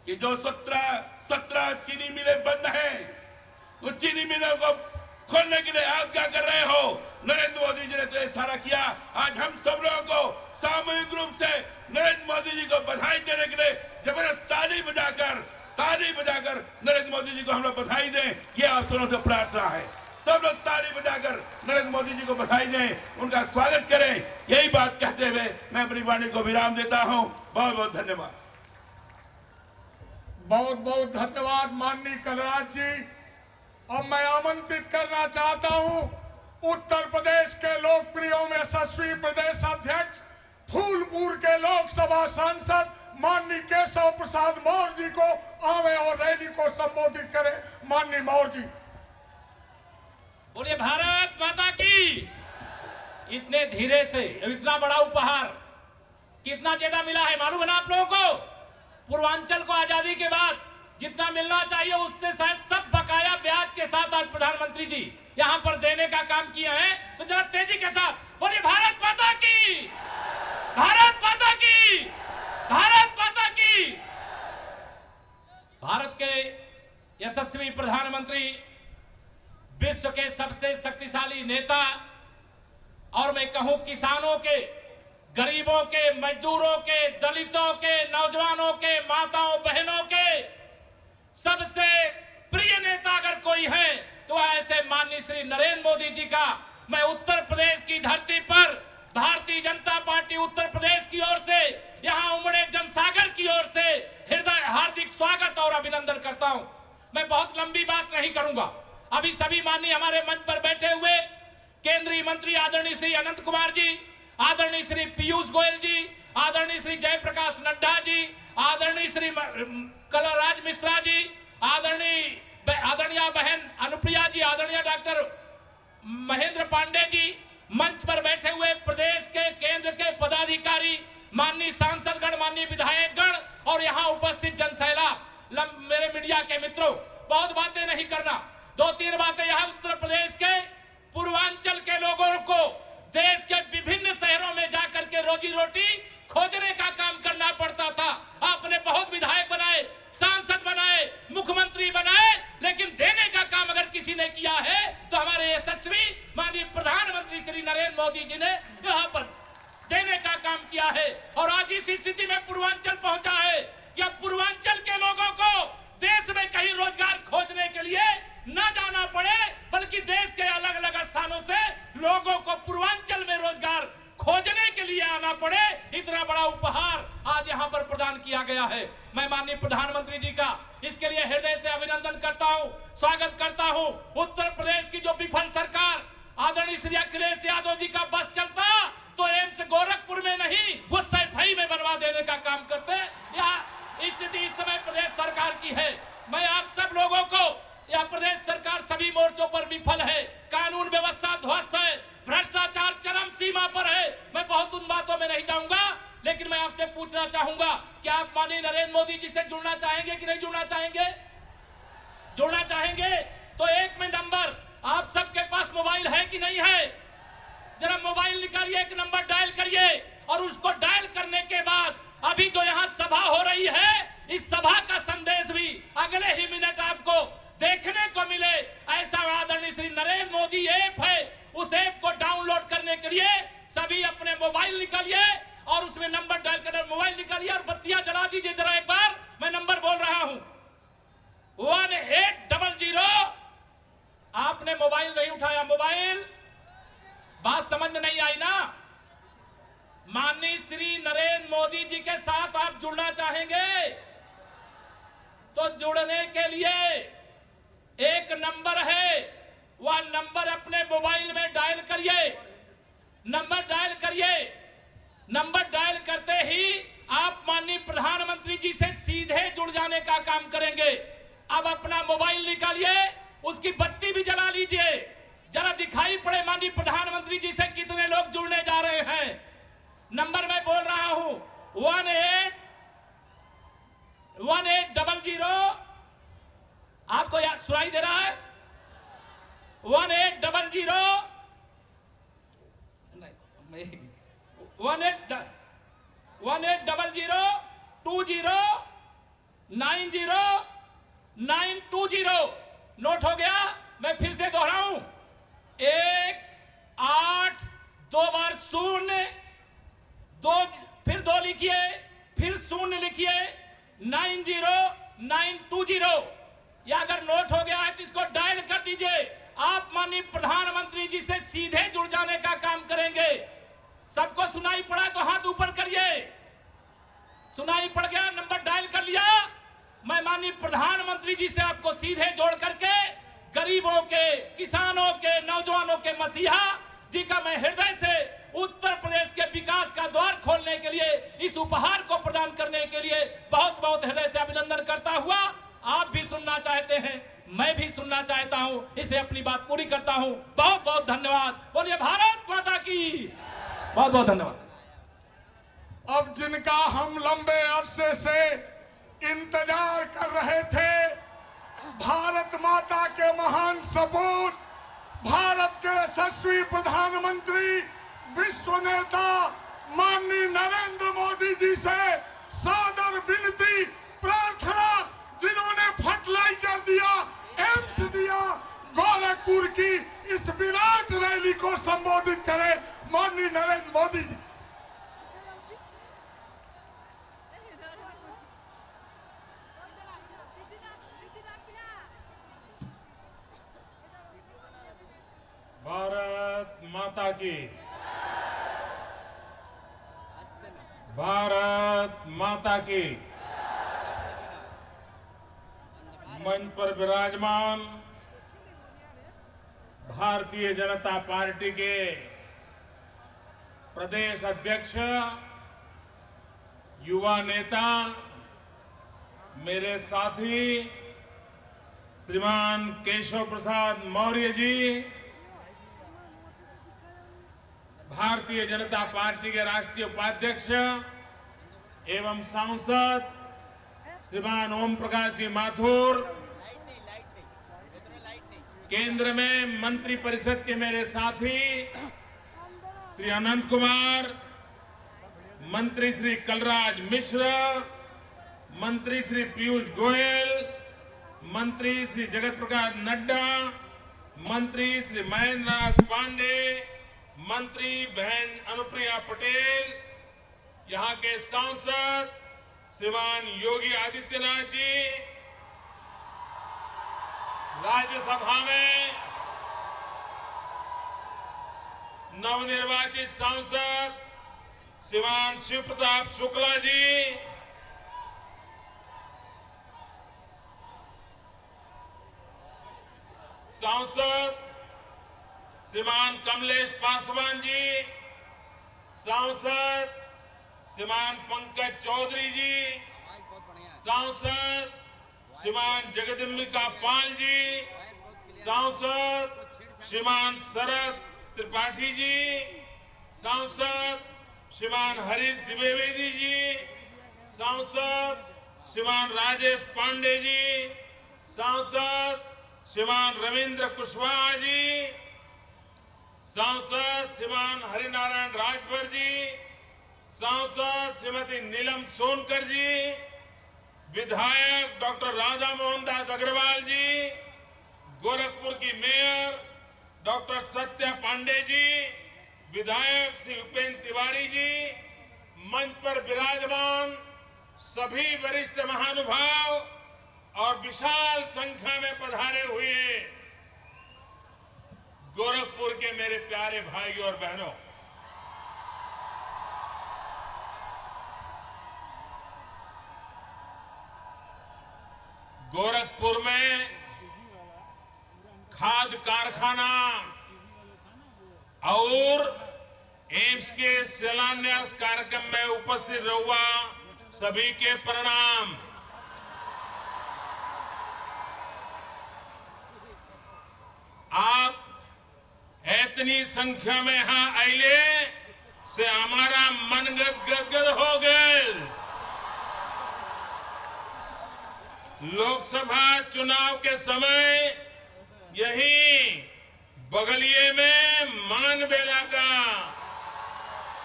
कि जो 17 चीनी मिलें बंद हैं, उन चीनी मिलों को खोलने के लिए आप क्या कर रहे हो। नरेंद्र मोदी जी ने तो इशारा किया। आज हम सब लोगों को सामूहिक रूप से नरेंद्र मोदी जी को बधाई देने के लिए जबरदस्त ताली बजाकर नरेंद्र मोदी जी को हम लोग बधाई दें, ये आप सबों से प्रार्थना है। सब लोग ताली बजाकर नरेंद्र मोदी जी को बधाई दें, उनका स्वागत करें। यही बात कहते हुए मैं अपनी वाणी को विराम देता हूं। बहुत बहुत धन्यवाद। बहुत बहुत धन्यवाद माननीय कलराज जी। अब मैं आमंत्रित करना चाहता हूं उत्तर प्रदेश के लोकप्रिय में यशस्वी प्रदेश अध्यक्ष, फूलपुर के लोकसभा सांसद माननीय केशव प्रसाद मौर्य जी को आवे और रैली को संबोधित करें। माननीय मौर्य जी। बोलिए भारत माता की। इतने धीरे से इतना बड़ा उपहार कितना ज्यादा मिला है मालूम है ना आप लोगों को। पूर्वांचल को आजादी के बाद जितना मिलना चाहिए उससे शायद सब बकाया ब्याज के साथ आज प्रधानमंत्री जी यहां पर देने का काम किया है। तो जरा तेजी के साथ बोलिए भारत माता की, भारत माता की, भारत माता की। भारत के यशस्वी प्रधानमंत्री, विश्व के सबसे शक्तिशाली नेता, और मैं कहूं किसानों के, गरीबों के, मजदूरों के, दलितों के, नौजवानों के, माताओं बहनों के सबसे प्रिय नेता अगर कोई है तो ऐसे माननीय श्री नरेंद्र मोदी जी का मैं उत्तर प्रदेश की धरती पर भारतीय जनता पार्टी उत्तर प्रदेश की ओर से, यहां उमड़े जनसागर की ओर से हृदय हार्दिक स्वागत और अभिनंदन करता हूं। मैं बहुत लंबी बात नहीं करूंगा। अभी सभी माननीय हमारे मंच पर बैठे हुए केंद्रीय मंत्री आदरणीय श्री अनंत कुमार जी, आदरणीय श्री पीयूष गोयल जी, आदरणीय श्री जयप्रकाश नड्डा जी, आदरणीय श्री कलराज मिश्रा जी, आदरणीय बहन अनुप्रिया जी, आदरणीय डॉक्टर महेंद्र पांडे जी, मंच पर बैठे हुए प्रदेश के केंद्र के पदाधिकारी, माननीय सांसदगण, माननीय विधायकगण और यहाँ उपस्थित जनसैलाब, मेरे मीडिया के मित्रों, बहुत बातें नहीं करना, 2-3 बातें। यहाँ उत्तर प्रदेश के पूर्वांचल के लोगों को देश के विभिन्न शहरों में जाकर के रोजी रोटी खोजने का काम करना पड़ता था। आपने बहुत विधायक बनाए, सांसद बनाए, मुख्यमंत्री बनाए, लेकिन देने का काम अगर किसी ने किया है तो हमारे यशस्वी माननीय प्रधानमंत्री श्री नरेंद्र मोदी जी ने यहाँ पर देने का काम किया है। और आज इस स्थिति में पूर्वांचल पहुंचा है कि अब पूर्वांचल के लोगों को देश में कहीं रोजगार खोजने के लिए न जाना पड़े, बल्कि देश के अलग अलग स्थानों से लोगों को पूर्वांचल में रोजगार खोजने के लिए आना पड़े। इतना बड़ा उपहार आज यहाँ पर प्रदान किया गया है। मैं माननीय प्रधानमंत्री जी का इसके लिए हृदय से अभिनंदन करता हूँ, स्वागत करता हूँ। उत्तर प्रदेश की जो विफल सरकार, आदरणीय श्री अखिलेश यादव जी का बस चलता तो एम्स गोरखपुर में नहीं, वो सैफई में बनवा देने का काम करते। यहाँ स्थिति इस समय प्रदेश सरकार की है। मैं आप सब लोगों को, यह प्रदेश सरकार सभी मोर्चों पर विफल है, कानून व्यवस्था ध्वस्त है, भ्रष्टाचार चरम सीमा पर है। मैं बहुत उन बातों में नहीं जाऊंगा, लेकिन मैं आपसे पूछना चाहूंगा कि आप माननीय नरेंद्र मोदी जी से जुड़ना चाहेंगे कि नहीं जुड़ना चाहेंगे? जुड़ना चाहेंगे तो एक में नंबर, आप सबके पास मोबाइल है कि नहीं है? जरा मोबाइल निकालिए, एक नंबर डायल करिए और उसको डायल करने के बाद अभी जो यहाँ सभा हो रही है, इस सभा का संदेश भी अगले ही मिनट आपको देखने को मिले, ऐसा आदरणीय श्री नरेंद्र मोदी ऐप है। उस ऐप को डाउनलोड करने के लिए सभी अपने मोबाइल निकालिए और उसमें नंबर डायल कर मोबाइल निकालिए और बत्तियां जला दीजिए। जरा एक बार मैं नंबर बोल रहा हूं, 1800। आपने मोबाइल नहीं उठाया, मोबाइल, बात समझ में नहीं आई ना? माननीय श्री नरेंद्र मोदी जी के साथ आप जुड़ना चाहेंगे तो जुड़ने के लिए एक नंबर है, वह नंबर अपने मोबाइल में डायल करिए। नंबर डायल करिए, नंबर डायल करते ही आप माननीय प्रधानमंत्री जी से सीधे जुड़ जाने का काम करेंगे। अब अपना मोबाइल निकालिए, उसकी बत्ती भी जला लीजिए, जरा दिखाई पड़े माननीय प्रधानमंत्री जी से कितने लोग जुड़ने जा रहे हैं। नंबर मैं बोल रहा हूं, 1800। आपको याद सुनाई दे रहा है? 1800 20 नोट हो गया? मैं फिर से दोहराऊं, 1 8 2 बार 0 2, फिर 2 लिखिए, फिर 0 लिखिए, 90920। या अगर नोट हो गया है तो इसको डायल कर दीजिए। आप माननीय प्रधानमंत्री जी से सीधे जुड़ जाने का काम करेंगे। सबको सुनाई पड़ा तो हाथ ऊपर करिए। सुनाई पड़ गया, नंबर डायल कर लिया। मैं माननीय प्रधानमंत्री जी से आपको सीधे जोड़ करके गरीबों के, किसानों के, नौजवानों के मसीहा जी का मैं हृदय से उत्तर प्रदेश के विकास का द्वार खोलने के लिए, इस उपहार को प्रदान करने के लिए बहुत बहुत हृदय से अभिनंदन करता हुआ, आप भी सुनना चाहते हैं, मैं भी सुनना चाहता हूं, इसलिए अपनी बात पूरी करता हूं। बहुत बहुत धन्यवाद। बोलिए भारत माता की। बहुत बहुत धन्यवाद। अब जिनका हम लंबे अरसे से इंतजार कर रहे थे, भारत माता के महान सपूत, भारत के यशस्वी प्रधानमंत्री, विश्व नेता माननीय नरेंद्र मोदी जी से सादर विनती, प्रार्थना, जिन्होंने फर्टिलाइजर दिया, एम्स दिया, गोरखपुर की इस विराट रैली को संबोधित करें माननीय नरेंद्र मोदी जी। भारत माता की, भारत माता की। मंच पर विराजमान भारतीय जनता पार्टी के प्रदेश अध्यक्ष, युवा नेता, मेरे साथी श्रीमान केशव प्रसाद मौर्य जी, भारतीय जनता पार्टी के राष्ट्रीय उपाध्यक्ष एवं सांसद श्रीमान ओम प्रकाश जी माथुर, केंद्र में मंत्री परिषद के मेरे साथी श्री अनंत कुमार, मंत्री श्री कलराज मिश्र, मंत्री श्री पीयूष गोयल, मंत्री श्री जगत प्रकाश नड्डा, मंत्री श्री महेंद्र नाथ पांडे, मंत्री बहन अनुप्रिया पटेल, यहाँ के सांसद श्रीमान योगी आदित्यनाथ जी, राज्यसभा में नवनिर्वाचित सांसद श्रीमान शिव प्रताप शुक्ला जी, सांसद श्रीमान कमलेश पासवान जी, सांसद श्रीमान पंकज चौधरी जी, सांसद श्रीमान जगदम्बिका पाल जी, सांसद श्रीमान शरद त्रिपाठी जी, सांसद श्रीमान हरीश द्विवेदी जी, सांसद श्रीमान राजेश पांडे जी, सांसद श्रीमान रविंद्र कुशवाहा जी, सांसद श्रीमान हरिनारायण राजभर जी, सांसद श्रीमती नीलम सोनकर जी, विधायक डॉक्टर राधा मोहन दास अग्रवाल जी, गोरखपुर की मेयर डॉक्टर सत्या पांडे जी, विधायक श्री उपेंद्र तिवारी जी, मंच पर विराजमान सभी वरिष्ठ महानुभाव और विशाल संख्या में पधारे हुए गोरखपुर के मेरे प्यारे भाइयों और बहनों, गोरखपुर में खाद कारखाना और एम्स के शिलान्यास कार्यक्रम में उपस्थित रहुआ सभी के प्रणाम। आप इतनी संख्या में यहाँ आइले से हमारा मन गदगद हो गए। लोकसभा चुनाव के समय यही बगलिए में मानबेला का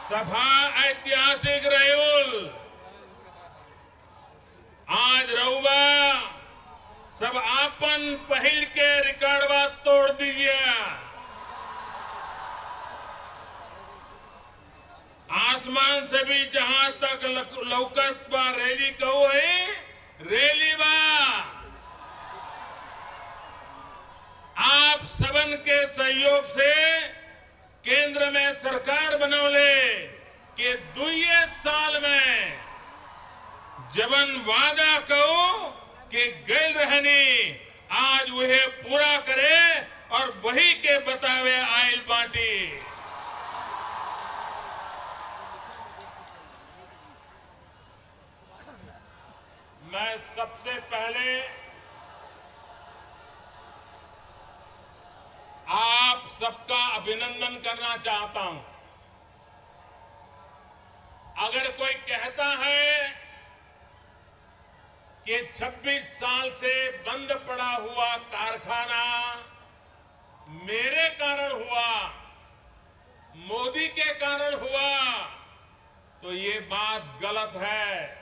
सभा ऐतिहासिक रयूल आज रहुआ सब आपन पहल के रिकॉर्डवा तोड़ दीजिए। आसमान से भी जहां तक लौकत बा रैली कहो है, रैली बा आप सबन के सहयोग से केंद्र में सरकार बनौले कि 2 साल में जवन वादा कहो कि गैल रहनी आज वह पूरा करे और वही के बतावे आयल बाटी। मैं सबसे पहले आप सबका अभिनंदन करना चाहता हूं। अगर कोई कहता है कि 26 साल से बंद पड़ा हुआ कारखाना मेरे कारण हुआ, मोदी के कारण हुआ, तो ये बात गलत है।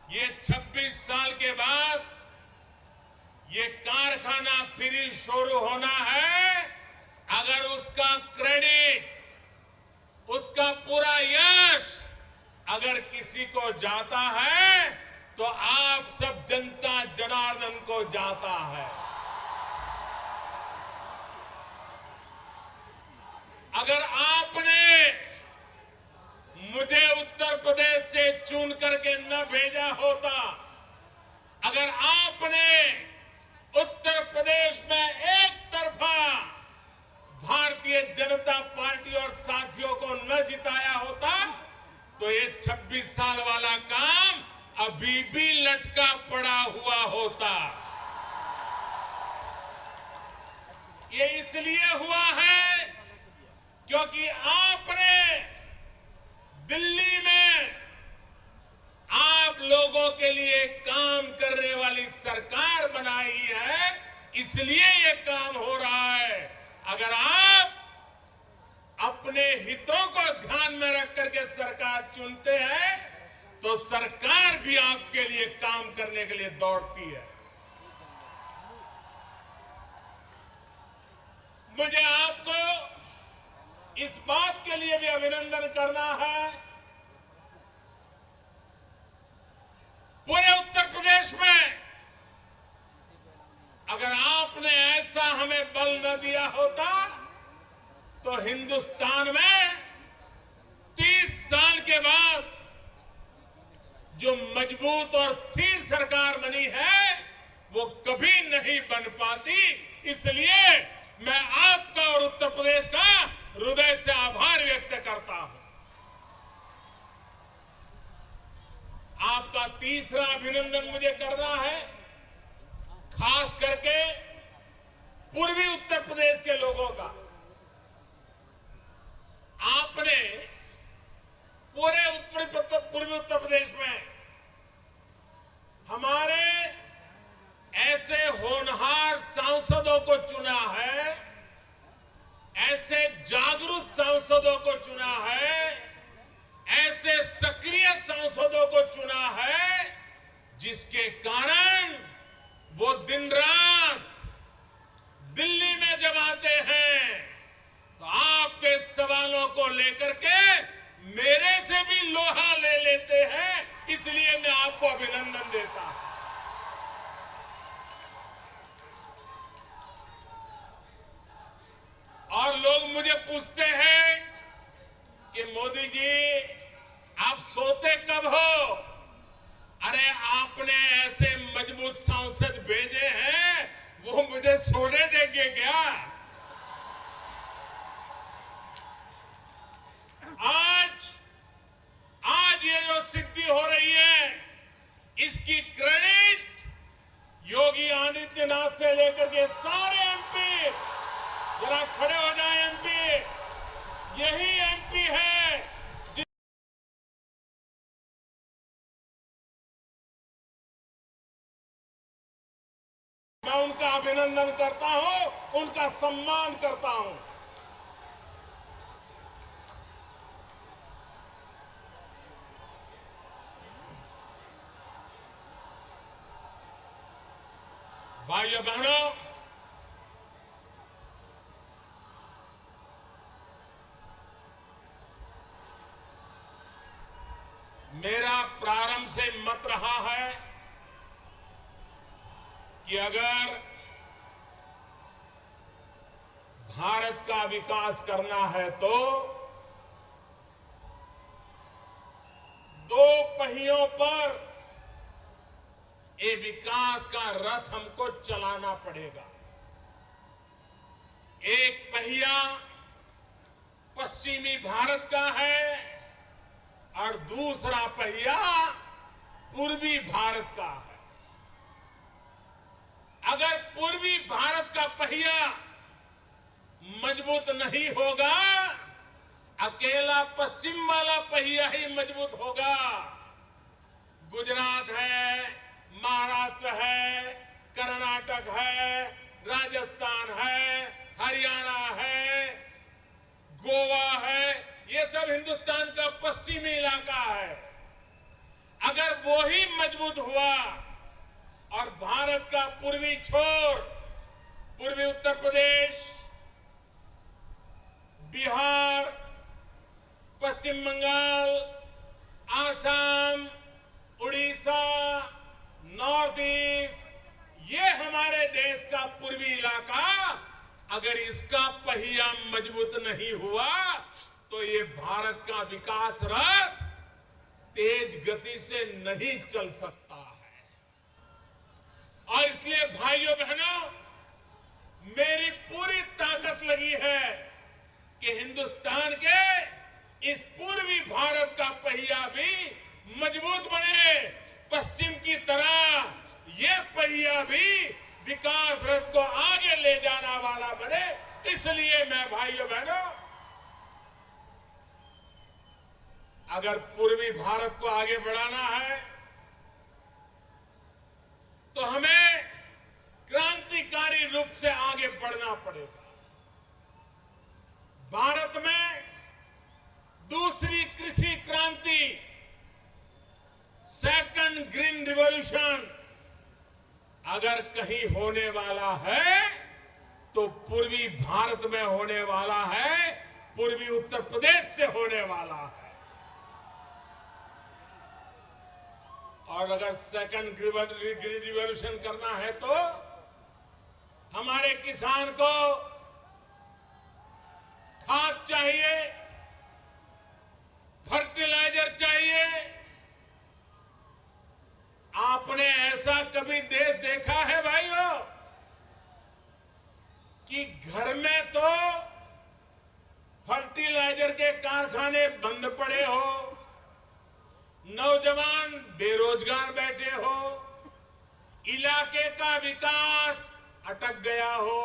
ये 26 साल के बाद ये कारखाना फिर शुरू होना है। अगर उसका क्रेडिट, उसका पूरा यश अगर किसी को जाता है तो आप सब जनता जनार्दन को जाता है। अगर आपने मुझे उत्तर प्रदेश से चुन करके न भेजा होता, अगर आपने उत्तर प्रदेश में एक तरफा भारतीय जनता पार्टी और साथियों को न जिताया होता तो ये 26 साल वाला काम अभी भी लटका पड़ा हुआ होता। ये इसलिए हुआ है क्योंकि आपने दिल्ली में आप लोगों के लिए काम करने वाली सरकार बनाई है, इसलिए ये काम हो रहा है। अगर आप अपने हितों को ध्यान में रख करके सरकार चुनते हैं तो सरकार भी आपके लिए काम करने के लिए दौड़ती है। मुझे आपको इस बात के लिए भी अभिनंदन करना है, पूरे उत्तर प्रदेश में अगर आपने ऐसा हमें बल न दिया होता तो हिंदुस्तान में 30 साल के बाद जो मजबूत और स्थिर सरकार बनी है वो कभी नहीं बन पाती। इसलिए मैं आपका और उत्तर प्रदेश का हृदय से आभार व्यक्त करता हूं। आपका तीसरा अभिनंदन मुझे करना है, खास करके पूर्वी उत्तर प्रदेश के लोगों का। आपने पूरे पूर्वी उत्तर प्रदेश में हमारे ऐसे होनहार सांसदों को चुना है, ऐसे जागरूक सांसदों को चुना है, ऐसे सक्रिय सांसदों को चुना है, जिसके कारण वो दिन रात दिल्ली में जब आते हैं तो आपके सवालों को लेकर के मेरे से भी लोहा ले लेते हैं। इसलिए मैं आपको अभिनंदन देता हूं। और लोग मुझे पूछते हैं कि मोदी जी आप सोते कब हो? अरे आपने ऐसे मजबूत सांसद भेजे हैं, वो मुझे सोने देंगे क्या? आज ये जो सिद्धि हो रही है इसकी क्रेडिट योगी आदित्यनाथ से लेकर के सारे एमपी, जरा खड़े हो जाए एमपी, यही एमपी है मैं उनका अभिनंदन करता हूं, उनका सम्मान करता हूं। भाइयों बहनों, मेरा प्रारंभ से मत रहा है कि अगर भारत का विकास करना है तो दो पहियों पर ये विकास का रथ हमको चलाना पड़ेगा। एक पहिया पश्चिमी भारत का है और दूसरा पहिया पूर्वी भारत का है। अगर पूर्वी भारत का पहिया मजबूत नहीं होगा, अकेला पश्चिम वाला पहिया ही मजबूत होगा। गुजरात है, महाराष्ट्र है, कर्नाटक है, राजस्थान है, हरियाणा है, गोवा है, ये सब हिंदुस्तान का पश्चिमी इलाका है। अगर वो ही मजबूत हुआ और भारत का पूर्वी छोर, पूर्वी उत्तर प्रदेश, बिहार, पश्चिम बंगाल, आसाम, उड़ीसा, नॉर्थ ईस्ट, ये हमारे देश का पूर्वी इलाका, अगर इसका पहिया मजबूत नहीं हुआ तो ये भारत का विकास रथ तेज गति से नहीं चल सकता है। और इसलिए भाइयों बहनों, मेरी पूरी ताकत लगी है कि हिंदुस्तान के इस पूर्वी भारत का पहिया भी मजबूत बने, पश्चिम की तरह ये पहिया भी विकास रथ को आगे ले जाने वाला बने। इसलिए मैं भाइयों बहनों अगर पूर्वी भारत को आगे बढ़ाना है तो हमें क्रांतिकारी रूप से आगे बढ़ना पड़ेगा। भारत में दूसरी कृषि क्रांति, सेकंड ग्रीन रिवॉल्यूशन अगर कहीं होने वाला है तो पूर्वी भारत में होने वाला है, पूर्वी उत्तर प्रदेश से होने वाला है। और अगर सेकंड ग्रीन रिवॉल्यूशन करना है तो हमारे किसान को खाद चाहिए, फर्टिलाइजर चाहिए। आपने ऐसा कभी देश देखा है भाइयों कि घर में तो फर्टिलाइजर के कारखाने बंद पड़े हो, नौजवान बेरोजगार बैठे हो, इलाके का विकास अटक गया हो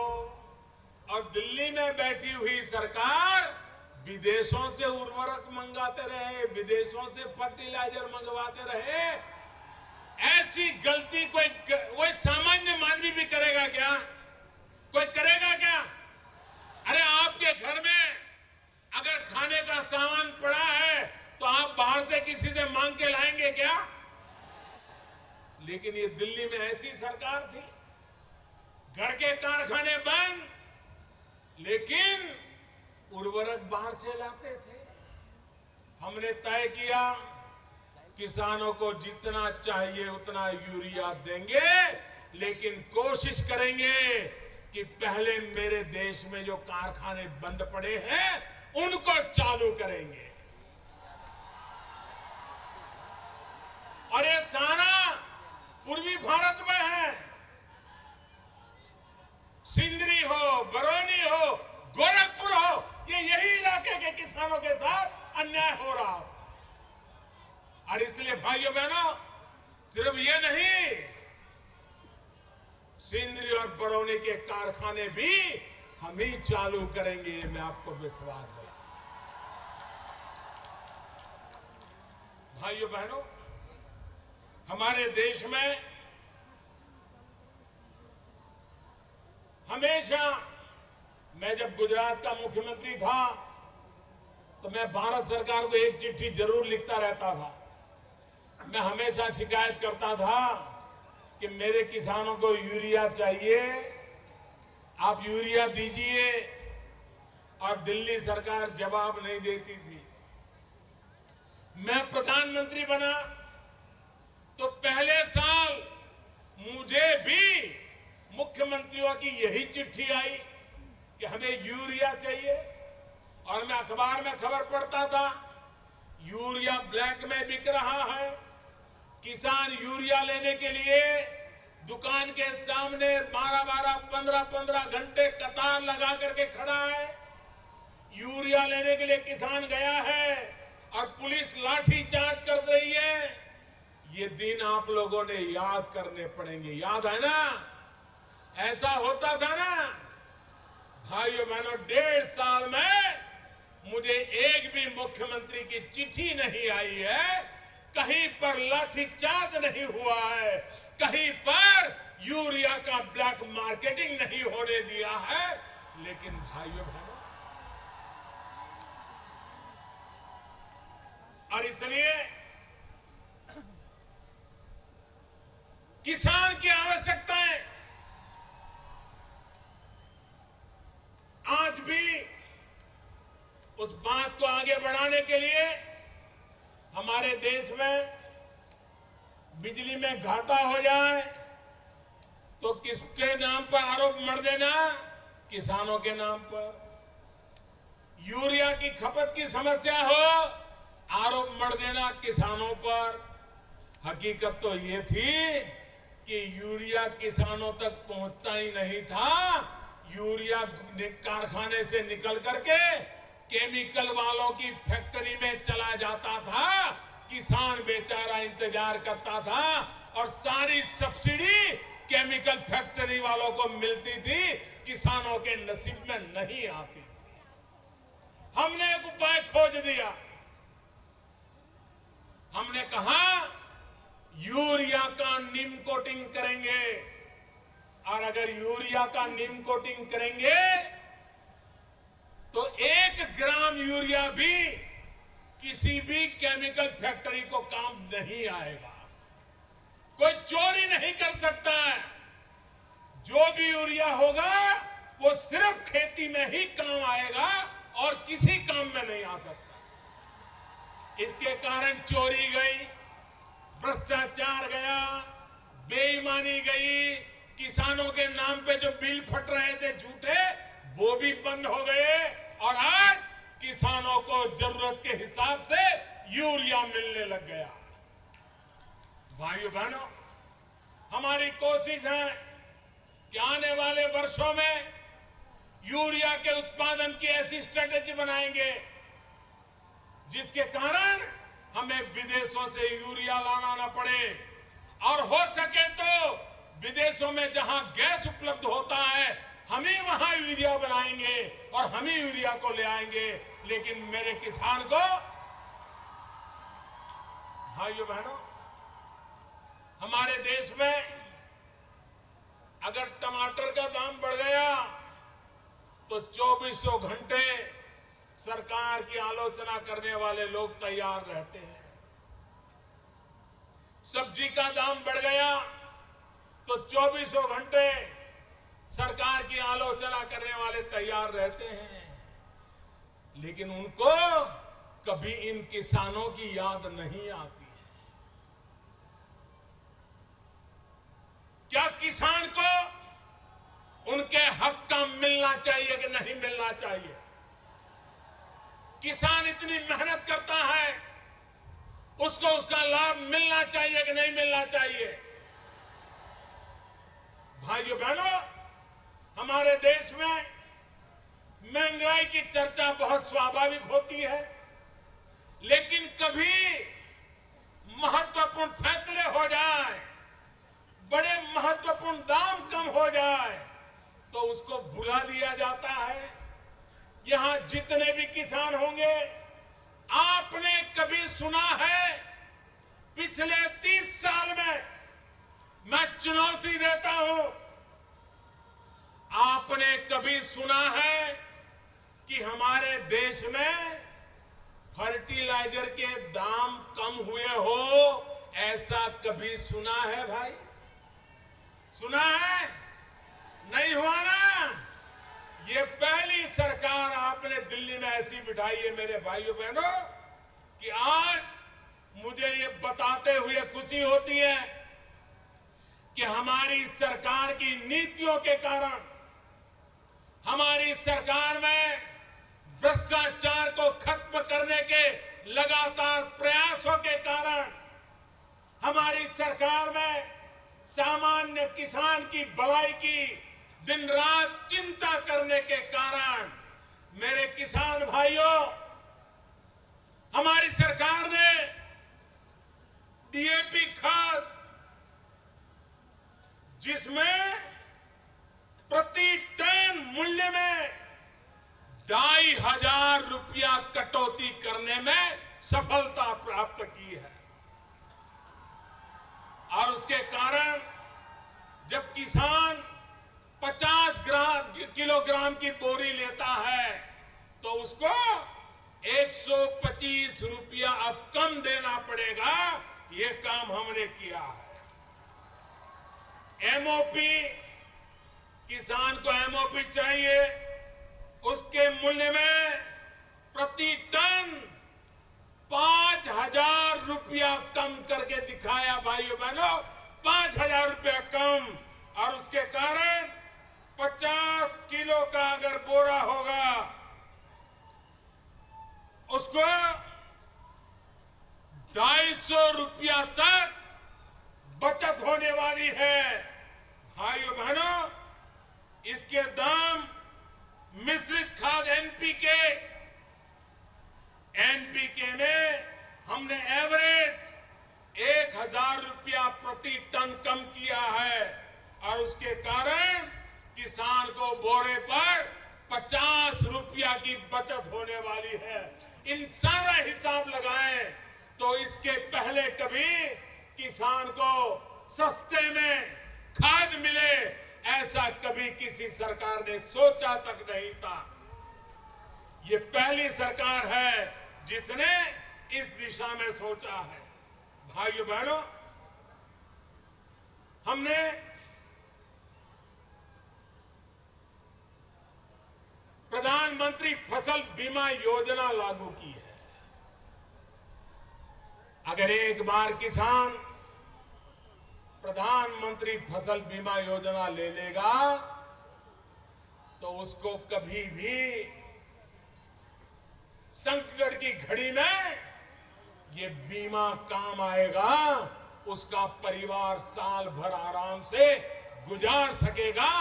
और दिल्ली में बैठी हुई सरकार विदेशों से उर्वरक मंगाते रहे, विदेशों से फर्टिलाइजर मंगवाते रहे। ऐसी गलती कोई सामान्य मानवी भी करेगा क्या? कोई करेगा क्या? अरे आपके घर में अगर खाने का सामान पड़ा है तो आप बाहर से किसी से मांग के लाएंगे क्या? लेकिन ये दिल्ली में ऐसी सरकार थी, घर के कारखाने बंद, लेकिन उर्वरक बाहर से लाते थे। हमने तय किया किसानों को जितना चाहिए उतना यूरिया देंगे, लेकिन कोशिश करेंगे कि पहले मेरे देश में जो कारखाने बंद पड़े हैं उनको चालू करेंगे। और ये सारा पूर्वी भारत में है। सिंदरी हो, बरौनी हो, गोरखपुर हो, यही इलाके के किसानों के साथ अन्याय हो रहा था। और इसलिए भाइयों बहनों, सिर्फ ये नहीं, सिंदरी और बरौनी के कारखाने भी हम ही चालू करेंगे, मैं आपको विश्वास दिला। भाइयों बहनों, हमारे देश में हमेशा, मैं जब गुजरात का मुख्यमंत्री था तो मैं भारत सरकार को एक चिट्ठी जरूर लिखता रहता था। मैं हमेशा शिकायत करता था कि मेरे किसानों को यूरिया चाहिए, आप यूरिया दीजिए, और दिल्ली सरकार जवाब नहीं देती थी। मैं प्रधानमंत्री बना तो पहले साल मुझे भी मुख्यमंत्रियों की यही चिट्ठी आई कि हमें यूरिया चाहिए, और मैं अखबार में खबर पढ़ता था यूरिया ब्लैक में बिक रहा है। किसान यूरिया लेने के लिए दुकान के सामने 12-12, 15-15 घंटे कतार लगा करके खड़ा है। यूरिया लेने के लिए किसान गया है और पुलिस लाठी चार्ज कर रही है। ये दिन आप लोगों ने याद करने पड़ेंगे, याद है ना? ऐसा होता था ना भाइयों बहनों। 1.5 साल में मुझे एक भी मुख्यमंत्री की चिट्ठी नहीं आई है, कहीं पर लाठीचार्ज नहीं हुआ है, कहीं पर यूरिया का ब्लैक मार्केटिंग नहीं होने दिया है। लेकिन भाइयों बहनों, और इसलिए किसान की आवश्यकताएं आज भी, उस बात को आगे बढ़ाने के लिए हमारे देश में बिजली में घाटा हो जाए तो किसके नाम पर आरोप मढ़ देना? किसानों के नाम पर। यूरिया की खपत की समस्या हो, आरोप मढ़ देना किसानों पर। हकीकत तो ये थी कि यूरिया किसानों तक पहुंचता ही नहीं था। यूरिया कारखाने से निकल करके केमिकल वालों की फैक्ट्री में चला जाता था। किसान बेचारा इंतजार करता था और सारी सब्सिडी केमिकल फैक्ट्री वालों को मिलती थी, किसानों के नसीब में नहीं आती थी। हमने एक उपाय खोज दिया। हमने कहा यूरिया का नीम कोटिंग करेंगे, और अगर यूरिया का नीम कोटिंग करेंगे तो 1 ग्राम यूरिया भी किसी भी केमिकल फैक्ट्री को काम नहीं आएगा। कोई चोरी नहीं कर सकता है। जो भी यूरिया होगा वो सिर्फ खेती में ही काम आएगा और किसी काम में नहीं आ सकता। इसके कारण चोरी गई, भ्रष्टाचार गया, बेईमानी गई, किसानों के नाम पे जो बिल फट रहे थे झूठे, वो भी बंद हो गए, और आज किसानों को जरूरत के हिसाब से यूरिया मिलने लग गया। भाइयों बहनों, हमारी कोशिश है कि आने वाले वर्षों में यूरिया के उत्पादन की ऐसी स्ट्रेटेजी बनाएंगे जिसके कारण हमें विदेशों से यूरिया लाना ना पड़े, और हो सके तो विदेशों में जहां गैस उपलब्ध होता है हम ही वहां यूरिया बनाएंगे और हम ही यूरिया को ले आएंगे। लेकिन मेरे किसान को, भाइयों बहनों, हमारे देश में अगर टमाटर का दाम बढ़ गया तो 2400 घंटे सरकार की आलोचना करने वाले लोग तैयार रहते हैं। सब्जी का दाम बढ़ गया तो 2400 घंटे सरकार की आलोचना करने वाले तैयार रहते हैं, लेकिन उनको कभी इन किसानों की याद नहीं आती है। क्या किसान को उनके हक का मिलना चाहिए कि नहीं मिलना चाहिए? किसान इतनी मेहनत करता है, उसको उसका लाभ मिलना चाहिए कि नहीं मिलना चाहिए? भाइयों बहनों, हमारे देश में महंगाई की चर्चा बहुत स्वाभाविक होती है, लेकिन कभी महत्वपूर्ण फैसले हो जाए, बड़े महत्वपूर्ण दाम कम हो जाए तो उसको भुला दिया जाता है। यहां जितने भी किसान होंगे, आपने कभी सुना है पिछले 30 साल में, मैं चुनौती देता हूं, आपने कभी सुना है कि हमारे देश में फर्टिलाइजर के दाम कम हुए हो? ऐसा कभी सुना है भाई? सुना है? नहीं हुआ ना? ये पहली सरकार आपने दिल्ली में ऐसी बिठाई है मेरे भाइयों बहनों कि आज मुझे ये बताते हुए खुशी होती है कि हमारी सरकार की नीतियों के कारण, हमारी सरकार में भ्रष्टाचार को खत्म करने के लगातार प्रयासों के कारण, हमारी सरकार में सामान्य किसान की भलाई की दिन रात चिंता करने के कारण, मेरे किसान भाइयों, हमारी सरकार ने डीएपी खाद, जिसमें प्रति टन मूल्य में 2500 रुपया कटौती करने में सफलता प्राप्त की है, और उसके कारण जब किसान 50 किलोग्राम की बोरी लेता है तो उसको 125 रुपया अब कम देना पड़ेगा। ये काम हमने किया है। एमओपी, किसान को एमओपी चाहिए, उसके मूल्य में प्रति टन 5000 रुपया कम करके दिखाया भाइयों बहनों, 5000 रुपया कम, और उसके कारण 50 किलो का अगर बोरा होगा उसको 250 रुपया तक बचत होने वाली है। भाइयों बहनों, इसके दाम मिश्रित खाद एनपीके में हमने एवरेज 1000 रुपया प्रति टन कम किया है, और उसके कारण किसान को बोरे पर 50 रुपया की बचत होने वाली है। इन सारा हिसाब लगाएं तो इसके पहले कभी किसान को सस्ते में खाद मिले ऐसा कभी किसी सरकार ने सोचा तक नहीं था। ये पहली सरकार है जिसने इस दिशा में सोचा है। भाइयों बहनों, हमने प्रधानमंत्री फसल बीमा योजना लागू की है। अगर एक बार किसान प्रधानमंत्री फसल बीमा योजना ले लेगा तो उसको कभी भी संकट की घड़ी में ये बीमा काम आएगा। उसका परिवार साल भर आराम से गुजार सकेगा।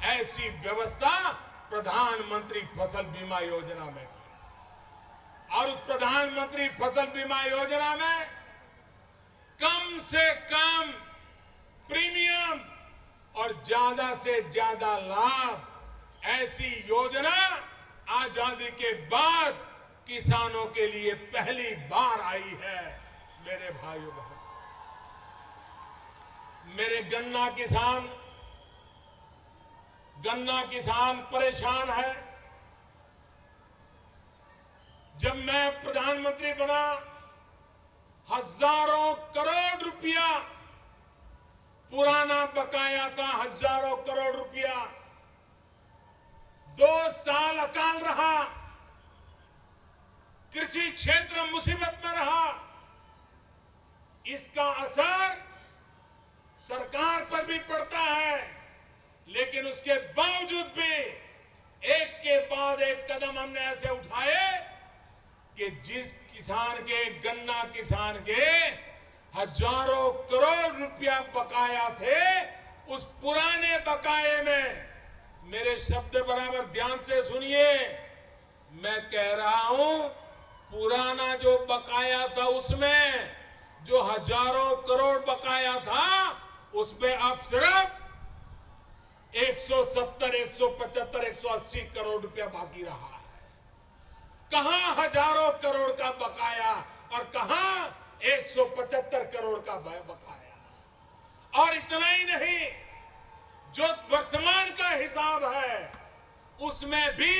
ऐसी व्यवस्था प्रधानमंत्री फसल बीमा योजना में की। और उस प्रधानमंत्री फसल बीमा योजना में कम से कम प्रीमियम और ज्यादा से ज्यादा लाभ, ऐसी योजना आजादी के बाद किसानों के लिए पहली बार आई है। मेरे भाइयों बहनों, मेरे गन्ना किसान परेशान है। जब मैं प्रधानमंत्री बना, हजारों करोड़ रुपया पुराना बकाया था, हजारों करोड़ रुपया। 2 साल अकाल रहा, कृषि क्षेत्र मुसीबत में रहा। इसका असर सरकार पर भी पड़ता है, लेकिन उसके बावजूद भी एक के बाद एक कदम हमने ऐसे उठाए कि जिस गन्ना किसान के हजारों करोड़ रुपया बकाया थे, उस पुराने बकाये में, मेरे शब्द बराबर ध्यान से सुनिए, मैं कह रहा हूं, पुराना जो बकाया था उसमें जो हजारों करोड़ बकाया था, उसमें अब सिर्फ 170, 175, 180 करोड़ रुपया बाकी रहा है। कहां हजारों करोड़ का बकाया और कहां 175 करोड़ का बकाया। और इतना ही नहीं, जो वर्तमान का हिसाब है उसमें भी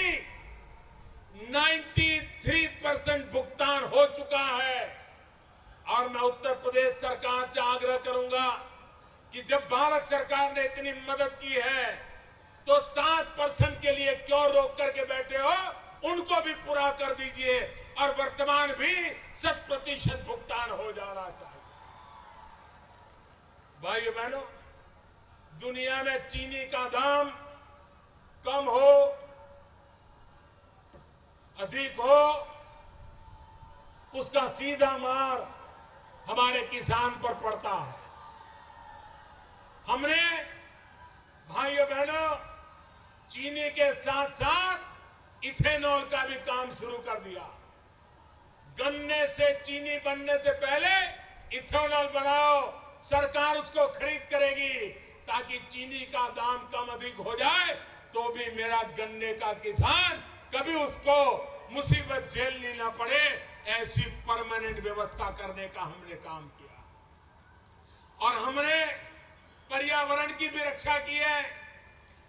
93% भुगतान हो चुका है। और मैं उत्तर प्रदेश सरकार से आग्रह करूंगा कि जब भारत सरकार ने इतनी मदद की है तो 7% के लिए क्यों रोक करके बैठे हो, उनको भी पूरा कर दीजिए और वर्तमान भी 100% भुगतान हो जाना चाहिए। भाइयों बहनों, दुनिया में चीनी का दाम कम हो अधिक हो, उसका सीधा मार हमारे किसान पर पड़ता है। हमने भाइयों बहनों चीनी के साथ साथ इथेनॉल का भी काम शुरू कर दिया। गन्ने से चीनी बनने से पहले इथेनॉल बनाओ, सरकार उसको खरीद करेगी ताकि चीनी का दाम कम अधिक हो जाए तो भी मेरा गन्ने का किसान कभी उसको मुसीबत झेलनी ना पड़े। ऐसी परमानेंट व्यवस्था करने का हमने काम किया। और हमने पर्यावरण की भी रक्षा की है।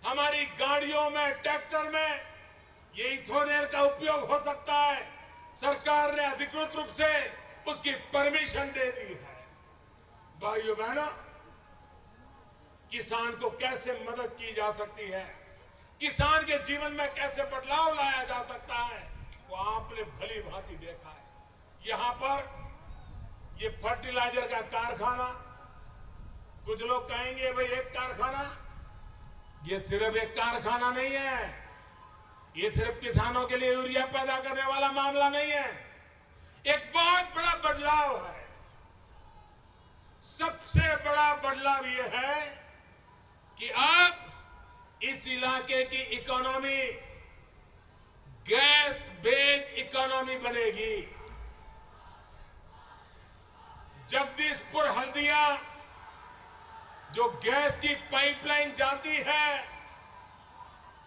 हमारी गाड़ियों में, ट्रैक्टर में ये इथेनॉल का उपयोग हो सकता है। सरकार ने अधिकृत रूप से उसकी परमिशन दे दी है। भाइयों बहनों, किसान को कैसे मदद की जा सकती है, किसान के जीवन में कैसे बदलाव लाया जा सकता है, वो आपने भली भांति देखा है। यहां पर ये फर्टिलाइजर का कारखाना, कुछ लोग कहेंगे भाई एक कारखाना, ये सिर्फ एक कारखाना नहीं है, ये सिर्फ किसानों के लिए यूरिया पैदा करने वाला मामला नहीं है। एक बहुत बड़ा बदलाव है। सबसे बड़ा बदलाव ये है कि अब इस इलाके की इकोनॉमी गैस बेस्ड इकोनॉमी बनेगी। जगदीशपुर हल्दिया जो गैस की पाइपलाइन जाती है,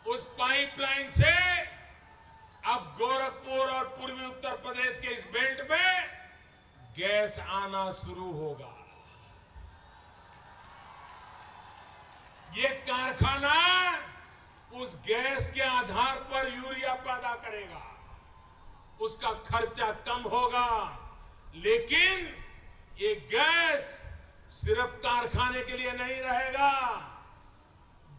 उस पाइपलाइन से अब गोरखपुर और पूर्वी उत्तर प्रदेश के इस बेल्ट में गैस आना शुरू होगा। ये कारखाना उस गैस के आधार पर यूरिया पैदा करेगा, उसका खर्चा कम होगा। लेकिन ये गैस सिर्फ कारखाने के लिए नहीं रहेगा।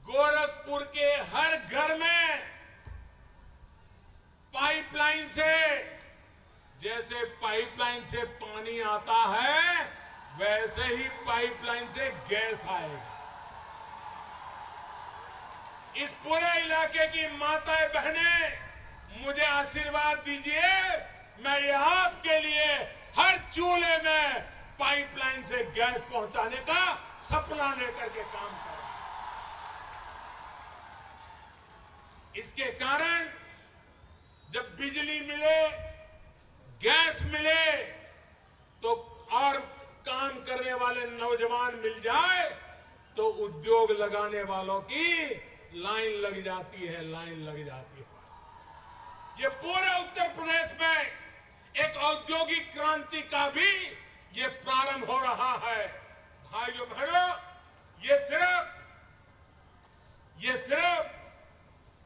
गोरखपुर के हर घर में पाइपलाइन से, जैसे पाइपलाइन से पानी आता है, वैसे ही पाइपलाइन से गैस आएगा। इस पूरे इलाके की माताएं बहनें मुझे आशीर्वाद दीजिए, मैं ये आपके लिए हर चूल्हे में पाइपलाइन से गैस पहुंचाने का सपना लेकर के काम कर रहा हूं। इसके कारण जब बिजली मिले, गैस मिले, तो और काम करने वाले नौजवान मिल जाए तो उद्योग लगाने वालों की लाइन लग जाती है, लाइन लग जाती है। ये पूरे उत्तर प्रदेश में एक औद्योगिक क्रांति का भी ये प्रारंभ हो रहा है। भाइयों बहनों, ये सिर्फ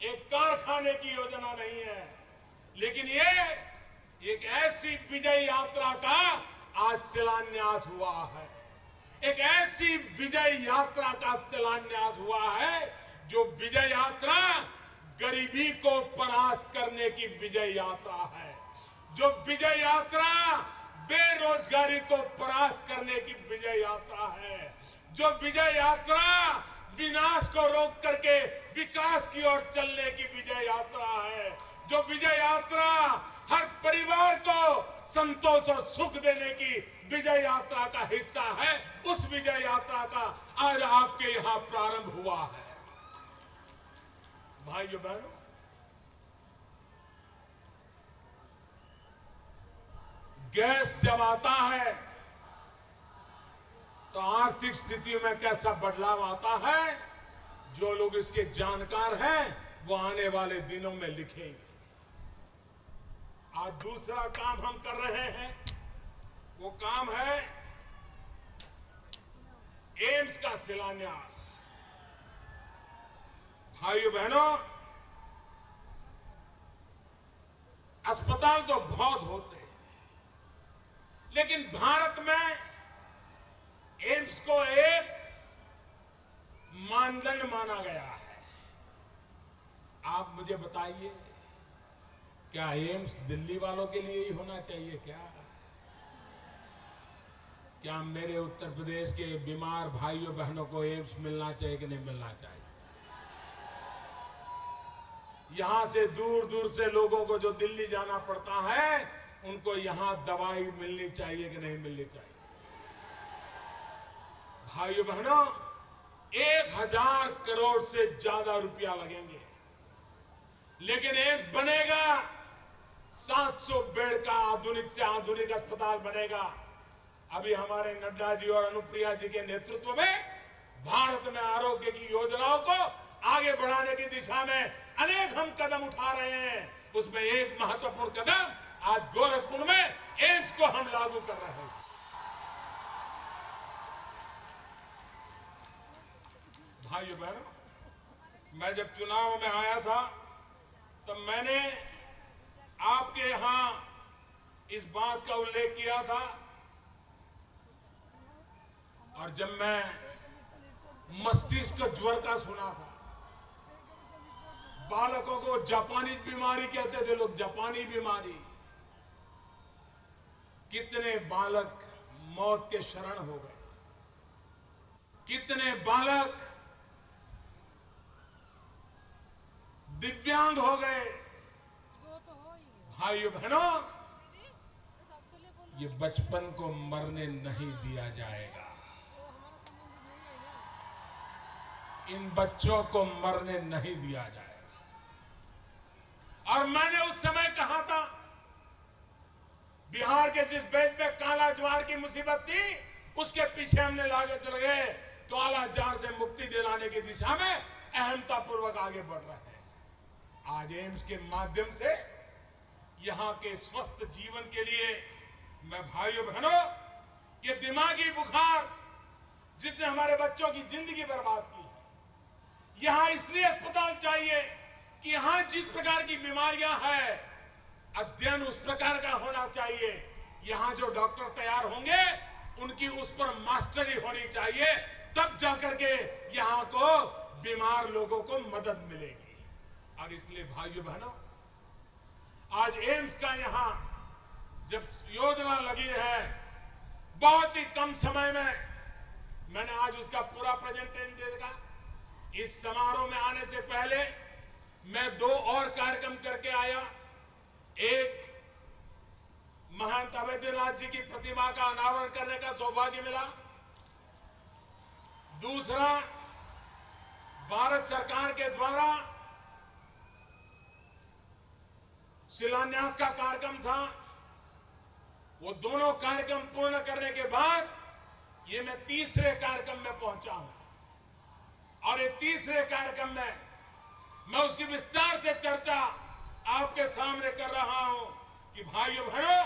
एक कारखाने की योजना नहीं है, लेकिन ये एक ऐसी विजय यात्रा का आज शिलान्यास हुआ है। एक ऐसी विजय यात्रा का शिलान्यास हुआ है जो विजय यात्रा गरीबी को परास्त करने की विजय यात्रा है, जो विजय यात्रा बेरोजगारी को परास्त करने की विजय यात्रा है, जो विजय यात्रा विनाश को रोक करके विकास की ओर चलने की विजय यात्रा है, जो विजय यात्रा हर परिवार को संतोष और सुख देने की विजय यात्रा का हिस्सा है। उस विजय यात्रा का आज आपके यहां प्रारंभ हुआ है। भाइयों बहनों, गैस जब आता है तो आर्थिक स्थिति में कैसा बदलाव आता है, जो लोग इसके जानकार हैं वो आने वाले दिनों में लिखेंगे। आज दूसरा काम हम कर रहे हैं, वो काम है एम्स का शिलान्यास। भाइयों बहनों, अस्पताल तो बहुत होते हैं, लेकिन भारत में एम्स को एक मानदंड माना गया है। आप मुझे बताइए, क्या एम्स दिल्ली वालों के लिए ही होना चाहिए क्या? क्या मेरे उत्तर प्रदेश के बीमार भाइयों बहनों को एम्स मिलना चाहिए कि नहीं मिलना चाहिए? यहां से दूर दूर से लोगों को जो दिल्ली जाना पड़ता है, उनको यहां दवाई मिलनी चाहिए कि नहीं मिलनी चाहिए? भाइयों बहनों, 1000 करोड़ से ज्यादा रुपया लगेंगे, लेकिन एम्स बनेगा, 700 बेड का आधुनिक से आधुनिक अस्पताल बनेगा। अभी हमारे नड्डा जी और अनुप्रिया जी के नेतृत्व में भारत में आरोग्य की योजनाओं को आगे बढ़ाने की दिशा में अनेक हम कदम उठा रहे हैं। उसमें एक महत्वपूर्ण कदम आज गोरखपुर में एम्स को हम लागू कर रहे हैं। भाइयों बहनों, मैं जब चुनाव में आया था तब मैंने आपके यहां इस बात का उल्लेख किया था, और जब मैं मस्तिष्क ज्वर का सुना था, बालकों को जापानी बीमारी कहते थे लोग, जापानी बीमारी, कितने बालक मौत के शरण हो गए, कितने बालक दिव्यांग हो गए। भाइयों बहनों, ये बचपन को मरने नहीं दिया जाएगा। इन बच्चों को मरने नहीं दिया जाएगा। और मैंने उस समय कहा था, बिहार के जिस बेल्ट में काला ज्वार की मुसीबत थी, उसके पीछे हमने लागे चल गए, काला ज्वार से मुक्ति दिलाने की दिशा में अहमतापूर्वक आगे बढ़ रहे हैं। आज एम्स के माध्यम से यहां के स्वस्थ जीवन के लिए मैं भाइयों बहनों, ये दिमागी बुखार जिसने हमारे बच्चों की जिंदगी बर्बाद की है, यहां इसलिए अस्पताल चाहिए कि यहां जिस प्रकार की बीमारियां हैं, अध्ययन उस प्रकार का होना चाहिए। यहां जो डॉक्टर तैयार होंगे उनकी उस पर मास्टरी होनी चाहिए, तब जाकर के यहां को बीमार लोगों को मदद मिलेगी। और इसलिए भाइयों बहनों, आज एम्स का यहां जब योजना लगी है, बहुत ही कम समय में मैंने आज उसका पूरा प्रेजेंटेशन देखा। इस समारोह में आने से पहले मैं 2 और कार्यक्रम करके आया। एक, महंत अवैधनाथ जी की प्रतिमा का अनावरण करने का सौभाग्य मिला। दूसरा, भारत सरकार के द्वारा शिलान्यास का कार्यक्रम था। वो दोनों कार्यक्रम पूर्ण करने के बाद ये मैं तीसरे कार्यक्रम में पहुंचा हूं। और ये तीसरे कार्यक्रम में मैं उसकी विस्तार से चर्चा आपके सामने कर रहा हूं कि भाइयों बहनों,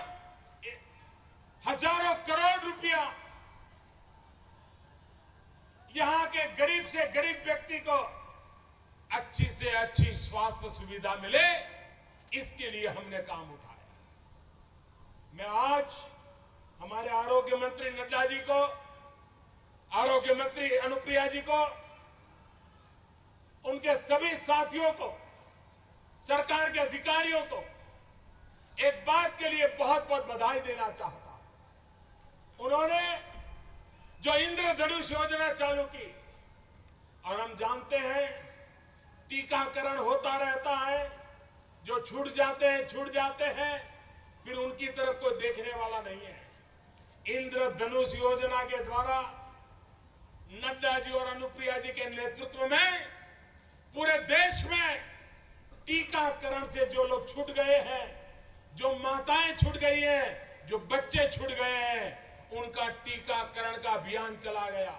हजारों करोड़ रुपया यहां के गरीब से गरीब व्यक्ति को अच्छी से अच्छी स्वास्थ्य सुविधा मिले, इसके लिए हमने काम उठाया। मैं आज हमारे आरोग्य मंत्री नड्डा जी को, आरोग्य मंत्री अनुप्रिया जी को, उनके सभी साथियों को, सरकार के अधिकारियों को एक बात के लिए बहुत बहुत बधाई देना चाहता हूं। उन्होंने जो इंद्रधनुष योजना चालू की, और हम जानते हैं टीकाकरण होता रहता है, जो छूट जाते हैं, फिर उनकी तरफ कोई देखने वाला नहीं है। इंद्रधनुष योजना के द्वारा नड्डा जी और अनुप्रिया जी के नेतृत्व में पूरे देश में टीकाकरण से जो लोग छूट गए हैं, जो माताएं छूट गई हैं, जो बच्चे छूट गए हैं, उनका टीकाकरण का अभियान चला गया।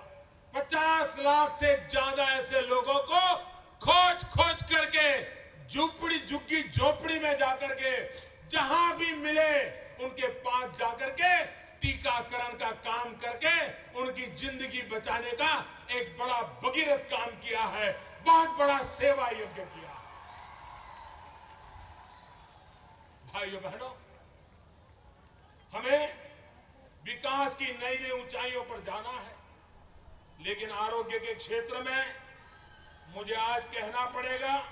50 लाख से ज्यादा ऐसे लोगों को खोज करके झुपड़ी झुग्गी झोपड़ी में जाकर के, जहां भी मिले उनके पास जाकर के टीकाकरण का काम करके उनकी जिंदगी बचाने का एक बड़ा भगीरथ काम किया है, बहुत बड़ा सेवा यज्ञ किया। भाइयों बहनों, हमें विकास की नई नई ऊंचाइयों पर जाना है, लेकिन आरोग्य के क्षेत्र में मुझे आज कहना पड़ेगा,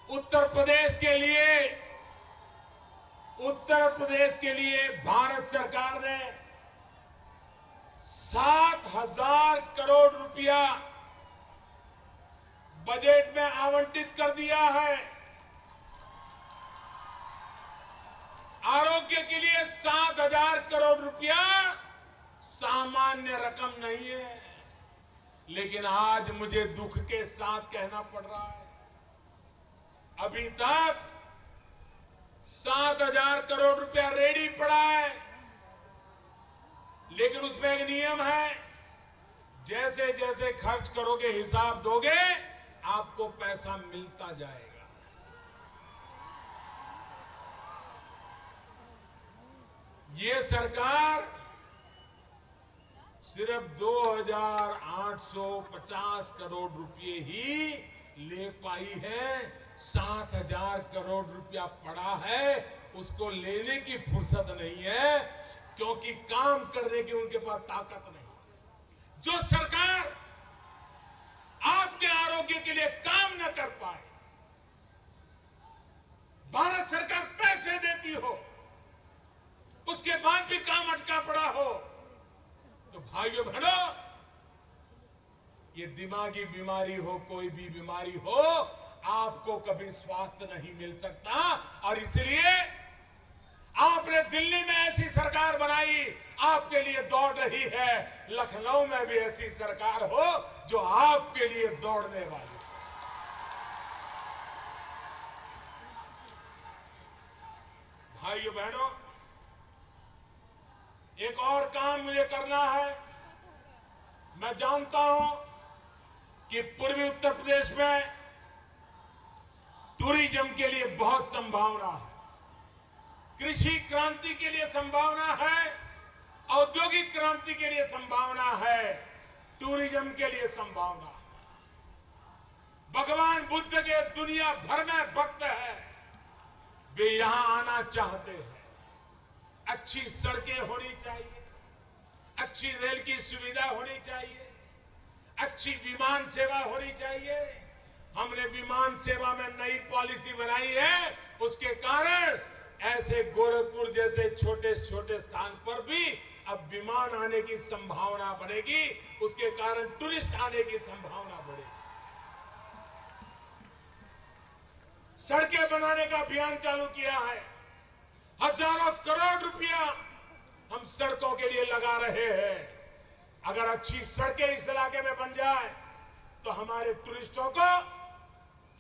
उत्तर प्रदेश के लिए भारत सरकार ने 7,000 करोड़ रुपया बजट में आवंटित कर दिया है। आरोग्य के लिए 7,000 करोड़ रुपया सामान्य रकम नहीं है, लेकिन आज मुझे दुख के साथ कहना पड़ रहा है, अभी तक 7,000 करोड़ रुपया रेडी पड़ा है। लेकिन उसमें एक नियम है, जैसे जैसे खर्च करोगे, हिसाब दोगे, आपको पैसा मिलता जाएगा। ये सरकार सिर्फ 2,850 करोड़ रुपए ही ले पाई है। 7,000 करोड़ रुपया पड़ा है, उसको लेने की फुर्सत नहीं है, क्योंकि काम करने की उनके पास ताकत नहीं। जो सरकार आपके आरोग्य के लिए काम न कर पाए, भारत सरकार पैसे देती हो, उसके बाद भी काम अटका पड़ा हो, तो भाइयों बहनों, ये दिमागी बीमारी हो, कोई भी बीमारी हो, आपको कभी स्वास्थ्य नहीं मिल सकता। और इसलिए आपने दिल्ली में ऐसी सरकार बनाई, आपके लिए दौड़ रही है। लखनऊ में भी ऐसी सरकार हो जो आपके लिए दौड़ने वाली। भाइयों बहनों, एक और काम मुझे करना है। मैं जानता हूं कि पूर्वी उत्तर प्रदेश में टूरिज्म के लिए बहुत संभावना है। कृषि क्रांति के लिए संभावना है, औद्योगिक क्रांति के लिए संभावना है, टूरिज्म के लिए संभावना है। भगवान बुद्ध के दुनिया भर में भक्त है, वे यहां आना चाहते हैं। अच्छी सड़कें होनी चाहिए, अच्छी रेल की सुविधा होनी चाहिए, अच्छी विमान सेवा होनी चाहिए। हमने विमान सेवा में नई पॉलिसी बनाई है, उसके कारण ऐसे गोरखपुर जैसे छोटे छोटे स्थान पर भी अब विमान आने की संभावना बढ़ेगी, उसके कारण टूरिस्ट आने की संभावना बढ़ेगी। सड़कें बनाने का अभियान चालू किया है, हजारों करोड़ रुपया हम सड़कों के लिए लगा रहे हैं। अगर अच्छी सड़कें इस इलाके में बन जाए तो हमारे टूरिस्टों को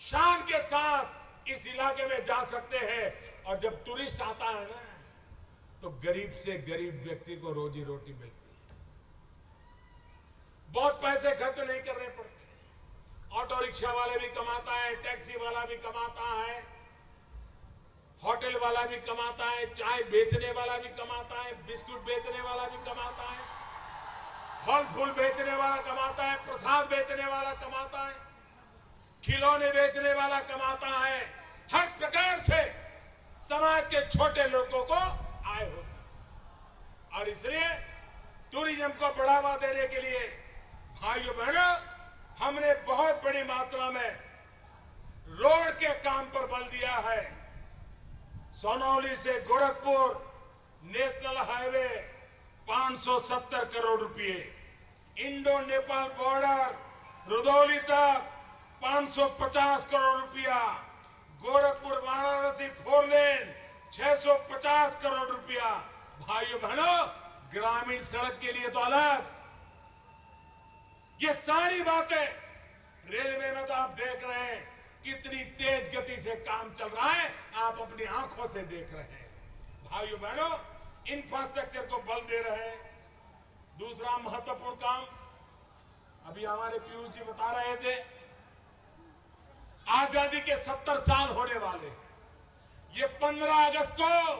शान के साथ इस इलाके में जा सकते हैं। और जब टूरिस्ट आता है ना, तो गरीब से गरीब व्यक्ति को रोजी रोटी मिलती है, बहुत पैसे खर्च नहीं करने पड़ते। ऑटो रिक्शा वाले भी कमाता है, टैक्सी वाला भी कमाता है, होटल वाला भी कमाता है, चाय बेचने वाला भी कमाता है, बिस्कुट बेचने वाला भी कमाता है, फल फूल बेचने वाला कमाता है, प्रसाद बेचने वाला कमाता है, खिलौने बेचने वाला कमाता है। हर प्रकार से समाज के छोटे लोगों को आय होता है। और इसलिए टूरिज्म को बढ़ावा देने के लिए भाइयों बहनों, हमने बहुत बड़ी मात्रा में रोड के काम पर बल दिया है। सोनौली से गोरखपुर नेशनल हाईवे 570 करोड़ रुपए, इंडो नेपाल बॉर्डर रुदौली तक 550 करोड़ रुपया, गोरखपुर वाराणसी 4 लेन 650 करोड़ रुपया। भाइयों बहनों, ग्रामीण सड़क के लिए तो अलग। ये सारी बातें रेलवे में तो आप देख रहे हैं कितनी तेज गति से काम चल रहा है, आप अपनी आंखों से देख रहे हैं। भाइयों बहनों, इंफ्रास्ट्रक्चर को बल दे रहे हैं। दूसरा महत्वपूर्ण काम, अभी हमारे पीयूष जी बता रहे थे, आजादी के 70 साल होने वाले। ये 15 अगस्त को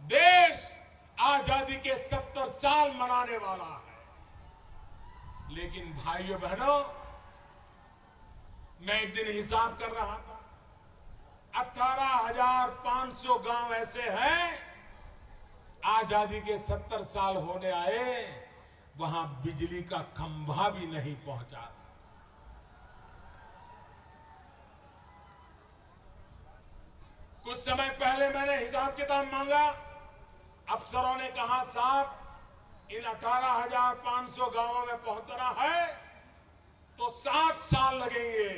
देश आजादी के 70 साल मनाने वाला है। लेकिन भाइयों बहनों, मैं एक दिन हिसाब कर रहा था, 18,500 गांव ऐसे हैं आजादी के 70 साल होने आए, वहां बिजली का खंभा भी नहीं पहुंचा। कुछ समय पहले मैंने हिसाब किताब मांगा, अफसरों ने कहा साहब इन 18,500 गांवों में पहुंचना है तो 7 साल लगेंगे।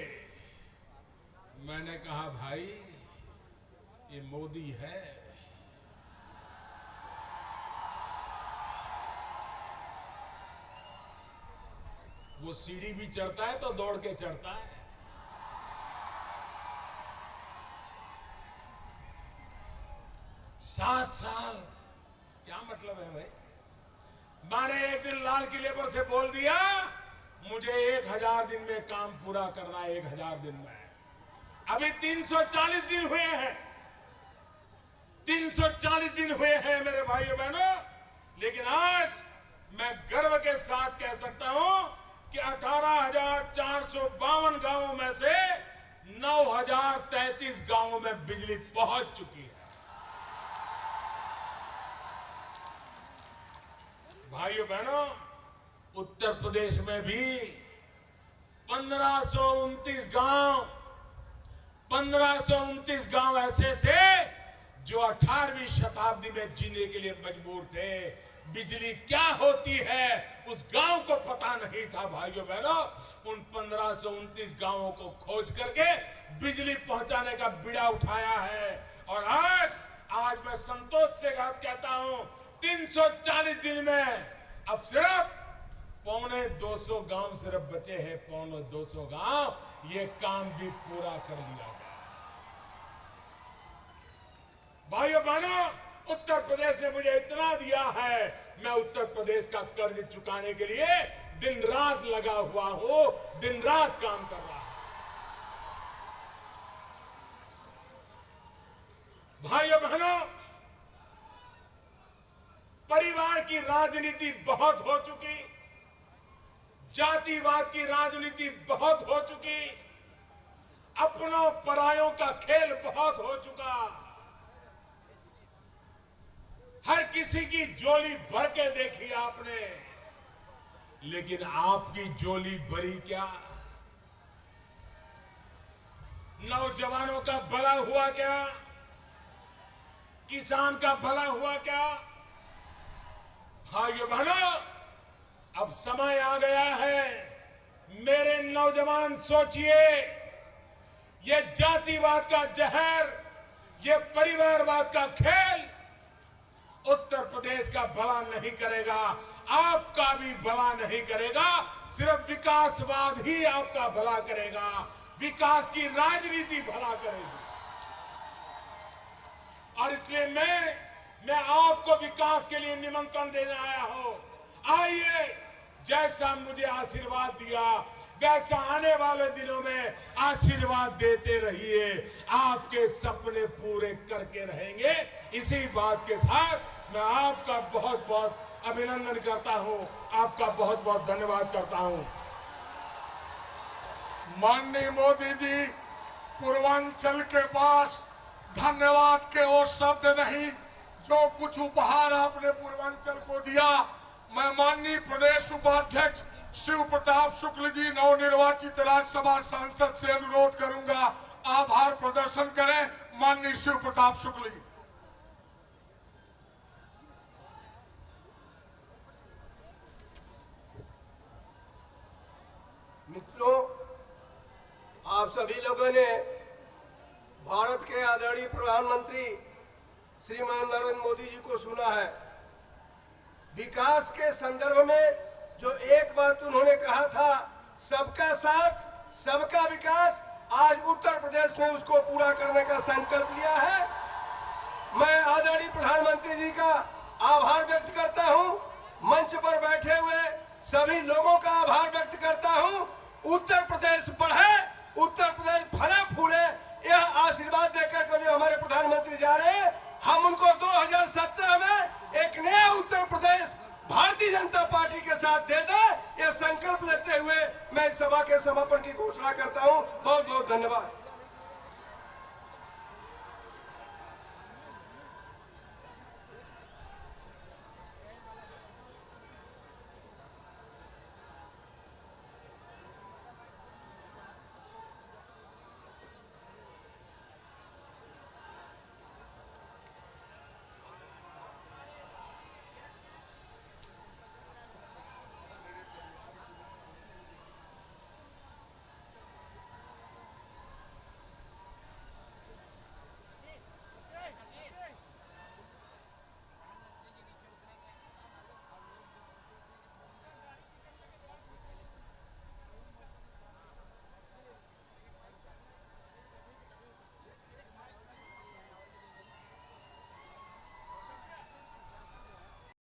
मैंने कहा भाई ये मोदी है, वो सीढ़ी भी चढ़ता है तो दौड़ के चढ़ता है। सात साल क्या मतलब है भाई? मैंने एक दिन लाल किले पर से बोल दिया मुझे 1000 दिन में काम पूरा करना है, 1000 दिन में। अभी 340 दिन हुए हैं, 340 दिन हुए हैं मेरे भाइयों बहनों। लेकिन आज मैं गर्व के साथ कह सकता हूं कि 18,452 गांवों में से 9,033 गांवों में बिजली पहुंच चुकी है। भाइयों बहनों, उत्तर प्रदेश में भी 1529 गांव ऐसे थे जो 18वीं शताब्दी में जीने के लिए मजबूर थे। बिजली क्या होती है उस गांव को पता नहीं था। भाइयों बहनों, उन 1529 गांवों को खोज करके बिजली पहुंचाने का बीड़ा उठाया है। और आज मैं संतोष से कहता हूं 340 दिन में अब सिर्फ 250 गांव सिर्फ बचे हैं, 250 गांव, ये काम भी पूरा कर लिया गया। भाइयों बहनों, उत्तर प्रदेश ने मुझे इतना दिया है, मैं उत्तर प्रदेश का कर्ज चुकाने के लिए दिन रात लगा हुआ हूं, दिन रात काम कर रहा हूं। भाइयों बहनों, राजनीति बहुत हो चुकी, जातिवाद की राजनीति बहुत हो चुकी, अपनों परायों का खेल बहुत हो चुका। हर किसी की झोली भर के देखी आपने, लेकिन आपकी झोली भरी क्या? नौजवानों का भला हुआ क्या? किसान का भला हुआ क्या? भाइयों बहनों, अब समय आ गया है। मेरे नौजवान सोचिए, ये जातिवाद का जहर, ये परिवारवाद का खेल उत्तर प्रदेश का भला नहीं करेगा, आपका भी भला नहीं करेगा। सिर्फ विकासवाद ही आपका भला करेगा, विकास की राजनीति भला करेगी। और इसलिए मैं आपको विकास के लिए निमंत्रण देने आया हूं। आइए, जैसा मुझे आशीर्वाद दिया वैसा आने वाले दिनों में आशीर्वाद देते रहिए, आपके सपने पूरे करके रहेंगे। इसी बात के साथ मैं आपका बहुत बहुत अभिनंदन करता हूं, आपका बहुत बहुत धन्यवाद करता हूं। माननीय मोदी जी, पूर्वांचल के पास धन्यवाद के और शब्द नहीं। जो कुछ उपहार आपने पूर्वांचल को दिया, मैं माननीय प्रदेश उपाध्यक्ष शिव प्रताप शुक्ल जी, नवनिर्वाचित राज्यसभा सांसद से अनुरोध करूंगा, आभार प्रदर्शन करें। माननीय शिव प्रताप शुक्ल जी। मित्रों, आप सभी लोगों ने भारत के आदरणीय प्रधानमंत्री श्रीमान नरेंद्र मोदी जी को सुना है। विकास के संदर्भ में जो एक बात उन्होंने कहा था, सबका साथ सबका विकास, आज उत्तर प्रदेश में उसको पूरा करने का संकल्प लिया है। मैं आदरणीय प्रधानमंत्री जी का आभार व्यक्त करता हूं, मंच पर बैठे हुए सभी लोगों का आभार व्यक्त करता हूं। उत्तर प्रदेश बढ़े, उत्तर प्रदेश फले फूले, यह आशीर्वाद देकर के जो हमारे प्रधानमंत्री जा रहे हैं, हम उनको 2017 में एक नया उत्तर प्रदेश भारतीय जनता पार्टी के साथ दे दें, यह संकल्प लेते हुए मैं इस सभा के समापन की घोषणा करता हूं। बहुत बहुत धन्यवाद।